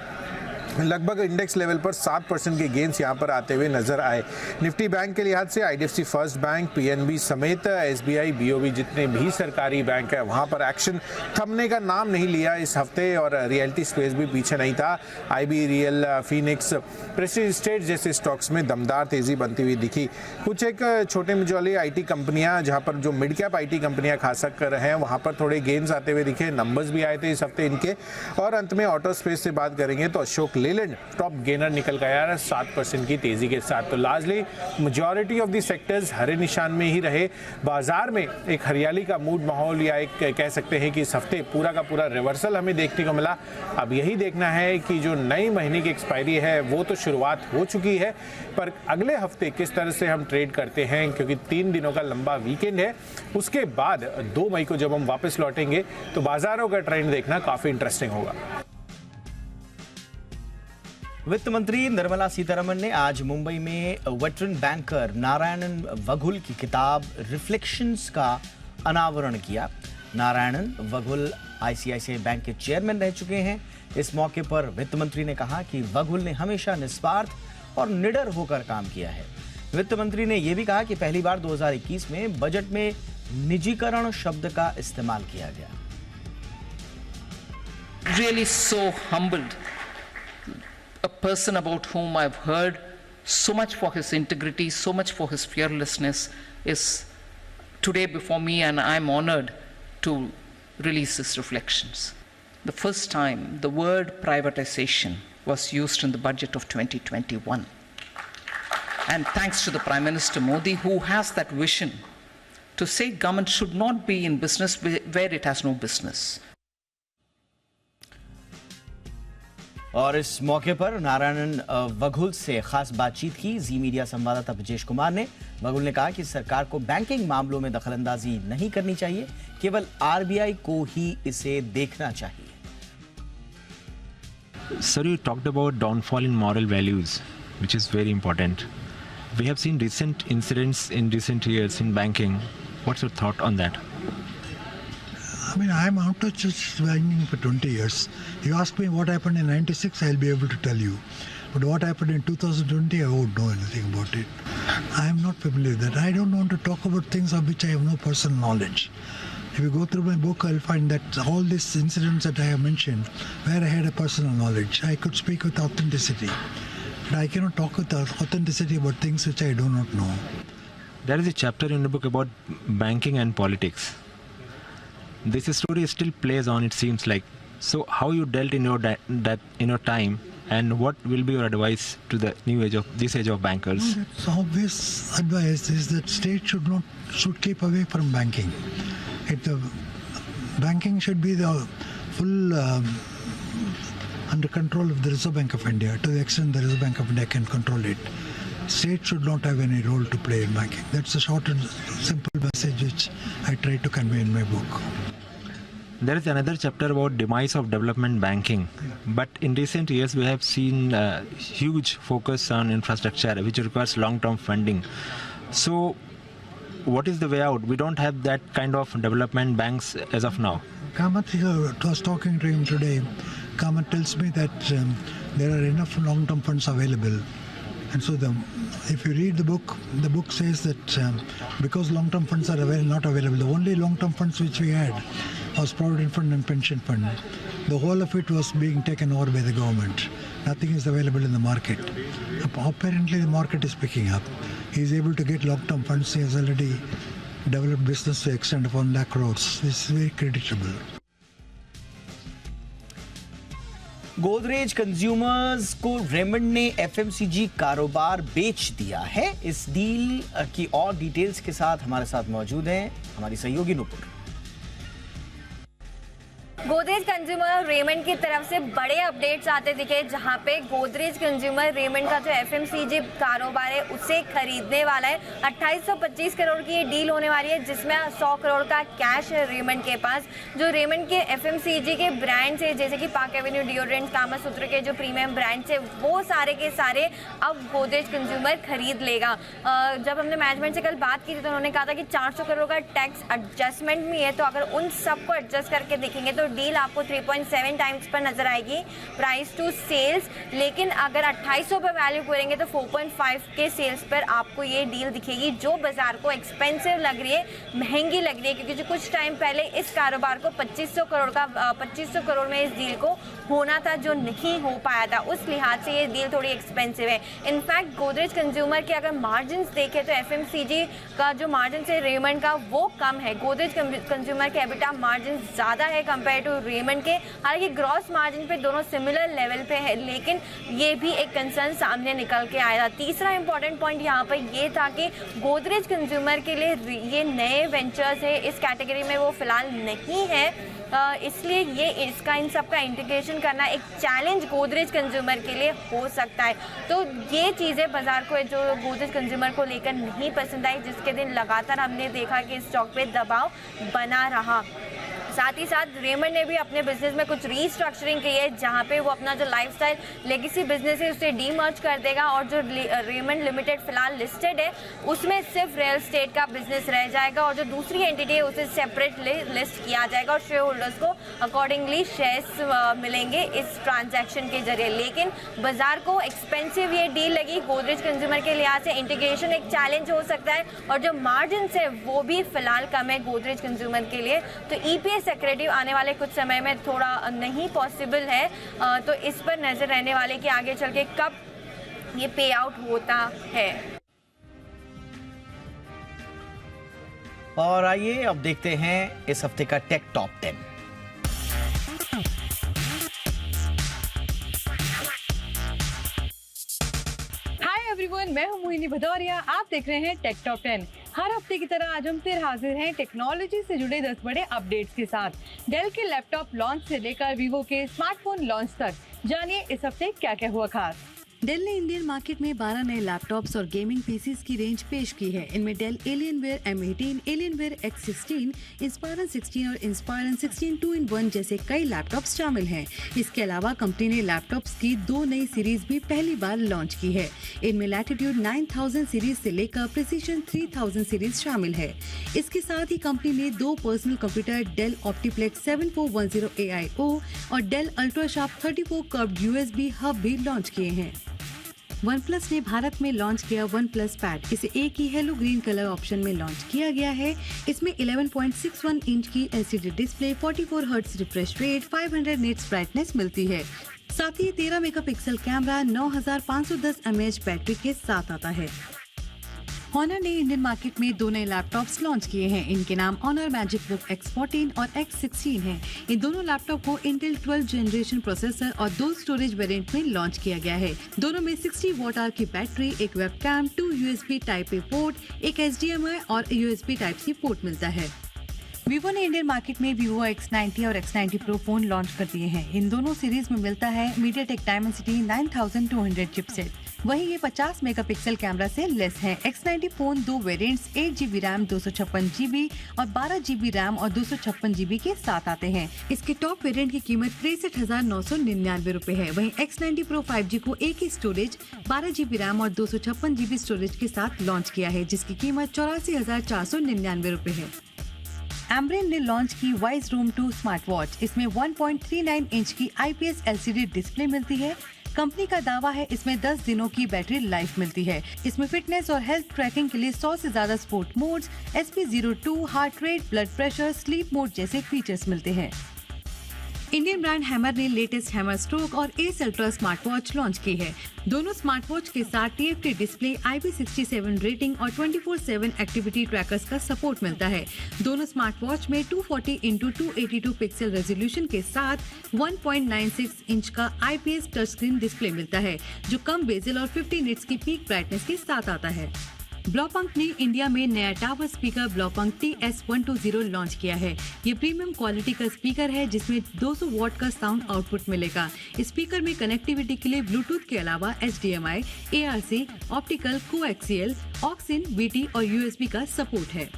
लगभग इंडेक्स लेवल पर 7% के गेंस यहां पर आते हुए नजर आए। निफ्टी बैंक के लिहाज से IDFC फर्स्ट बैंक, PNB समेत SBI, BOB जितने भी सरकारी बैंक है वहां पर एक्शन थमने का नाम नहीं लिया इस हफ्ते। और रियल्टी स्पेस भी पीछे नहीं था। IB real, Phoenix, Prestige estate जैसे स्टॉक्स में दमदार तेजी बनती हुई दिखी। कुछ एक छोटे मझोले IT कंपनियां, जहां पर जो मिड कैप IT कंपनियां खास कर हैं, वहां पर थोड़े गेंस आते हुए दिखे। नंबर्स भी आए थे इस हफ्ते इनके। और अंत में ऑटो स्पेस से बात करेंगे तो अशोक लेलैंड टॉप गेनर निकल गया है 7% की तेजी के साथ। तो largely majority of the sectors हरे निशान में ही रहे। बाजार में एक हरियाली का मूड माहौल, या एक कह सकते हैं कि इस हफ्ते पूरा का पूरा रिवर्सल हमें देखने को मिला। अब यही देखना है कि जो नई महीने की एक्सपायरी है वो तो शुरुआत हो चुकी है, पर अगले हफ्ते किस तरह से हम ट्रेड करते हैं, क्योंकि 3 दिनों का लंबा वीकेंड है। उसके बाद 2 मई को जब हम वापस लौटेंगे तो बाजारों का ट्रेंड देखना काफी इंटरेस्टिंग होगा। वित्त मंत्री निर्मला सीतारमण ने आज मुंबई में वेटरन बैंकर नारायणन वघुल की किताब रिफ्लेक्शंस का अनावरण किया। नारायणन वघुल ICICI बैंक के चेयरमैन रह चुके हैं। इस मौके पर वित्त मंत्री ने कहा कि वघुल ने हमेशा निस्वार्थ और निडर होकर काम किया है। वित्त मंत्री ने यह भी कहा कि पहली बार 2021 में बजट में निजीकरण शब्द का इस्तेमाल किया गया। Really so humbled. A person about whom I've heard so much for his integrity, so much for his fearlessness, is today before me, and I'm honored to release his reflections. The first time the word privatization was used in the budget of 2021. And thanks to the Prime Minister Modi, who has that vision to say government should not be in business where it has no business. और इस मौके पर नारायण वघुल से खास बातचीत की जी मीडिया संवाददाता ब्रजेश कुमार ने। वघुल ने कहा कि सरकार को बैंकिंग मामलों में दखलंदाजी नहीं करनी चाहिए, केवल आरबीआई को ही इसे देखना चाहिए। Sir, you talked about downfall in moral values, which is very important. We have seen recent incidents in recent years in banking. What's your thought on that? I mean, I'm out of banking for 20 years. You ask me what happened in 96, I'll be able to tell you. But what happened in 2020, I won't know anything about it. I'm not familiar with that. I don't want to talk about things of which I have no personal knowledge. If you go through my book, I'll find that all these incidents that I have mentioned, where I had a personal knowledge, I could speak with authenticity. But I cannot talk with authenticity about things which I do not know. There is a chapter in the book about banking and politics. This story still plays on, it seems like. So how you dealt in your time, and what will be your advice to the new age of this age of bankers? It's obvious advice is that state should keep away from banking. Banking should be the full under control of the Reserve Bank of India, to the extent the Reserve Bank of India can control it. State should not have any role to play in banking. That's a short and simple message which I try to convey in my book. There is another chapter about demise of development banking, but in recent years we have seen huge focus on infrastructure, which requires long-term funding. So what is the way out? We don't have that kind of development banks as of now. Kamath, I was talking to him today. Kamath tells me that there are enough long-term funds available. And so if you read the book says that because long-term funds are not available, the only long-term funds which we had was Provident Fund and Pension Fund. The whole of it was being taken over by the government. Nothing is available in the market. Apparently the market is picking up. He is able to get long-term funds. He has already developed business to the extent of 1 lakh crores. This is very creditable. Godrej consumers को रेमंड ने एफएमसीजी कारोबार बेच दिया है। इस डील की और डिटेल्स के साथ हमारे साथ मौजूद हैं हमारी सहयोगी नुपुर। गोदरेज कंज्यूमर रेमंड की तरफ से बड़े अपडेट्स आते दिखे, जहां पे गोदरेज कंज्यूमर रेमंड का जो एफएमसीजी कारोबार है उसे खरीदने वाला है। 2825 करोड़ की ये डील होने वाली है, जिसमें 100 करोड़ का कैश है रेमंड के पास। जो रेमंड के एफएमसीजी के ब्रांड्स है, जैसे कि पार्क एवेन्यू डिओड्रेंट, कामासूत्र के जो प्रीमियम ब्रांड्स है, वो सारे के सारे अब गोदरेज कंज्यूमर खरीद लेगा। जब हमने मैनेजमेंट से कल बात की थी तो उन्होंने कहा था कि 400 करोड़ का टैक्स एडजस्टमेंट भी है, तो अगर उन सबको एडजस्ट करके देखेंगे तो डील आपको 3.7 टाइम्स पर नजर आएगी प्राइस टू सेल्स। लेकिन अगर 2800 पर वैल्यू करेंगे तो 4.5 के सेल्स पर आपको ये डील दिखेगी, जो बाजार को एक्सपेंसिव लग रही है, महंगी लग रही है, क्योंकि जो कुछ टाइम पहले इस कारोबार को 2500 करोड़ में इस डील को होना था, जो नहीं हो पाया था। उस लिहाज से ये डील थोड़ी एक्सपेंसिव है। इनफैक्ट गोदरेज कंज्यूमर के अगर मार्जिन देखें तो एफएमसीजी का जो मार्जिन है रेमंड का वो कम है। गोदरेज कंज्यूमर के एबिटा मार्जिन ज्यादा है कंपेयर टू रेमंड के। हालांकि ग्रॉस मार्जिन पे दोनों सिमिलर लेवल पे है, लेकिन ये भी एक कंसर्न सामने निकल के आया था। तीसरा इंपॉर्टेंट पॉइंट यहाँ पर ये था कि गोदरेज कंज्यूमर के लिए ये नए वेंचर्स है, इस कैटेगरी में वो फिलहाल नहीं है, इसलिए ये इसका इन सब का इंटीग्रेशन करना एक चैलेंज गोदरेज कंज्यूमर के लिए हो सकता है। तो ये चीज़ें बाजार को जो गोदरेज कंज्यूमर को लेकर नहीं पसंद आई, जिसके दिन लगातार हमने देखा कि स्टॉक पे दबाव बना रहा। साथ ही साथ रेमंड ने भी अपने बिजनेस में कुछ रीस्ट्रक्चरिंग की है, जहाँ पे वो अपना जो लाइफस्टाइल लेगेसी बिजनेस है उसे डीमर्ज कर देगा और जो रेमंड लिमिटेड फिलहाल लिस्टेड है उसमें सिर्फ रियल एस्टेट का बिजनेस रह जाएगा और जो दूसरी एंटिटी है उसे सेपरेट लिस्ट किया जाएगा और शेयर होल्डर्स को अकॉर्डिंगली शेयर्स मिलेंगे इस ट्रांजैक्शन के जरिए। लेकिन बाजार को एक्सपेंसिव ये डील लगी गोदरेज कंज्यूमर के लिहाज से। इंटीग्रेशन एक चैलेंज हो सकता है और जो मार्जिन है वो भी फिलहाल कम है गोदरेज कंज्यूमर के लिए, तो EPS एक्रेडिव आने वाले कुछ समय में थोड़ा नहीं पॉसिबल है। तो इस पर नजर रहने वाले कि आगे चल के कब ये पे आउट होता है। और आइए अब देखते हैं इस हफ्ते का टेक टॉप 10। हाय एवरीवन, मैं हूं मोहिनी भदौरिया। आप देख रहे हैं टेक टॉप 10। हर हफ्ते की तरह आज हम फिर हाजिर हैं टेक्नोलॉजी से जुड़े 10 बड़े अपडेट्स के साथ। डेल के लैपटॉप लॉन्च से लेकर वीवो के स्मार्टफोन लॉन्च तक, जानिए इस हफ्ते क्या क्या हुआ खास। डेल ने इंडियन मार्केट में 12 नए लैपटॉप्स और गेमिंग पीसीज की रेंज पेश की है। इनमें del Alienware M18, Alienware X16, इंस्पायरन 16 और इंस्पायरन 16 2-in-1 जैसे कई लैपटॉप्स शामिल हैं। इसके अलावा कंपनी ने लैपटॉप्स की 2 नई सीरीज भी पहली बार लॉन्च की है। इनमें लैटिट्यूड 9000 सीरीज से लेकर प्रिसीजन 3000 सीरीज शामिल है। इसके साथ ही कंपनी ने 2 पर्सनल कंप्यूटर डेल ऑप्टीप्लेक्स 7410 AIO और डेल अल्ट्राशार्प 34 कर्व्ड USB हब भी लॉन्च किए हैं। OnePlus ने भारत में लॉन्च किया OnePlus Pad। इसे एक ही हेलो ग्रीन कलर ऑप्शन में लॉन्च किया गया है। इसमें 11.61 इंच की LCD display, 44 hertz refresh rate, 500 nits brightness मिलती है। साथ ही 13 मेगापिक्सल कैमरा 9510 mAh बैटरी के साथ आता है। Honor ने इंडियन मार्केट में 2 नए लैपटॉप्स लॉन्च किए हैं। इनके नाम Honor MagicBook X14 और X16 हैं। इन दोनों लैपटॉप को Intel 12 जनरेशन प्रोसेसर और 2 स्टोरेज वेरिएंट में लॉन्च किया गया है। दोनों में 60 Wh की बैटरी, एक वेबकैम, 2 USB Type-A पोर्ट, एक HDMI और USB Type-C पोर्ट मिलता है। वीवो ने इंडियन मार्केट में Vivo X90 और X90 Pro फोन लॉन्च कर दिए हैं। इन दोनों सीरीज में मिलता है MediaTek Dimensity 9200 चिपसेट। वहीं ये 50 मेगापिक्सल कैमरा से लेस है। X90 phone 2 variants 8GB RAM 256GB और 12GB रैम और 256GB के साथ आते हैं। इसके टॉप वेरिएंट की कीमत 63,999 रुपए है। वहीं X90 Pro 5G को एक ही स्टोरेज 12GB रैम और 256GB स्टोरेज के साथ लॉन्च किया है, जिसकी कीमत 84,499 रुपए है। एम्ब्रेन ने लॉन्च की वाइज रूम 2 स्मार्ट वॉच। इसमें 1.39 इंच की IPS LCD डिस्प्ले मिलती है। कंपनी का दावा है इसमें 10 दिनों की बैटरी लाइफ मिलती है। इसमें फिटनेस और हेल्थ ट्रैकिंग के लिए 100 से ज्यादा sport modes, SP02, heart rate, blood pressure, sleep mode जैसे फीचर्स मिलते हैं। इंडियन ब्रांड हैमर ने लेटेस्ट हैमर स्ट्रोक और S ultra smart watch launch की है। दोनों स्मार्ट वॉच के साथ TFT डिस्प्ले, IP67 रेटिंग और 24/7 एक्टिविटी ट्रैकर्स का सपोर्ट मिलता है। दोनों स्मार्ट वॉच में 240x282 पिक्सल रेजोल्यूशन के साथ 1.96 इंच का IPS टच स्क्रीन डिस्प्ले मिलता है, जो कम बेजल और 50 निट्स की पीक ब्राइटनेस के साथ आता है। ब्लॉपंक ने इंडिया में नया tower speaker Blaupunkt TS120 launch किया है। ये प्रीमियम क्वालिटी का स्पीकर है जिसमें 200 वॉट का साउंड आउटपुट मिलेगा। इस स्पीकर में कनेक्टिविटी के लिए ब्लूटूथ के अलावा HDMI, ARC, optical, coaxial, auxin, VT और USB का सपोर्ट है।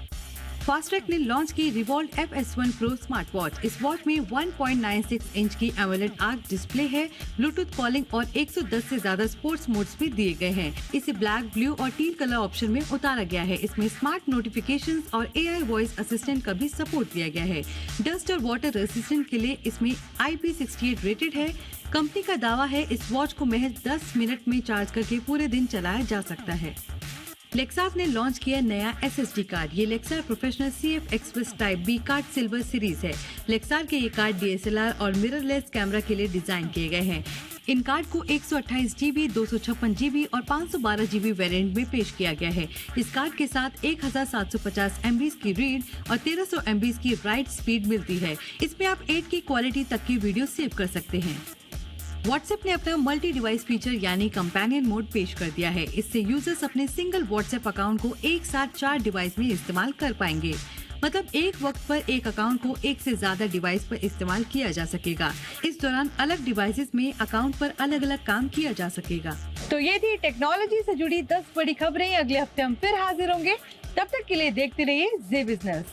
फास्ट्रैक ने लॉन्च की revolt FS1 Pro smart watch. इस वॉच में 1.96 इंच की AMOLED आर्क डिस्प्ले है, ब्लूटूथ कॉलिंग और 110 से ज्यादा स्पोर्ट्स मोड्स भी दिए गए हैं। इसे ब्लैक, ब्लू और टील कलर ऑप्शन में उतारा गया है। इसमें स्मार्ट नोटिफिकेशंस और AI वॉइस असिस्टेंट का भी सपोर्ट दिया गया है। डस्ट और वाटर रेसिस्टेंट के लिए इसमें IP68 रेटेड है। कंपनी का दावा है इस वॉच को महज 10 मिनट में चार्ज करके पूरे दिन चलाया जा सकता है। लेक्सास ने लॉन्च किया नया SSD कार्ड। ये lecture professional CF Express Type B card silver series है। लेक्सार के ये कार्ड DSLR और मिररलेस कैमरा के लिए डिजाइन किए गए हैं। इन कार्ड को 128GB, 256GB और 512GB वेरिएंट में पेश किया गया है। इस कार्ड के साथ 1750 MB की रीड और 1300 MB की राइट स्पीड मिलती है। इसमें आप 8K की क्वालिटी तक की वीडियो सेव कर सकते हैं। व्हाट्सएप ने अपना मल्टी डिवाइस फीचर यानी कंपेनियन मोड पेश कर दिया है। इससे यूजर्स अपने सिंगल व्हाट्सएप अकाउंट को एक साथ 4 डिवाइस में इस्तेमाल कर पाएंगे। मतलब एक वक्त पर एक अकाउंट को एक से ज्यादा डिवाइस पर इस्तेमाल किया जा सकेगा। इस दौरान अलग डिवाइसेस में अकाउंट पर अलग अलग काम किया जा सकेगा। तो ये थी टेक्नोलॉजी से जुड़ी 10 बड़ी खबरें। अगले हफ्ते हम फिर हाजिर होंगे। तब तक के लिए देखते रहिए जी बिजनेस।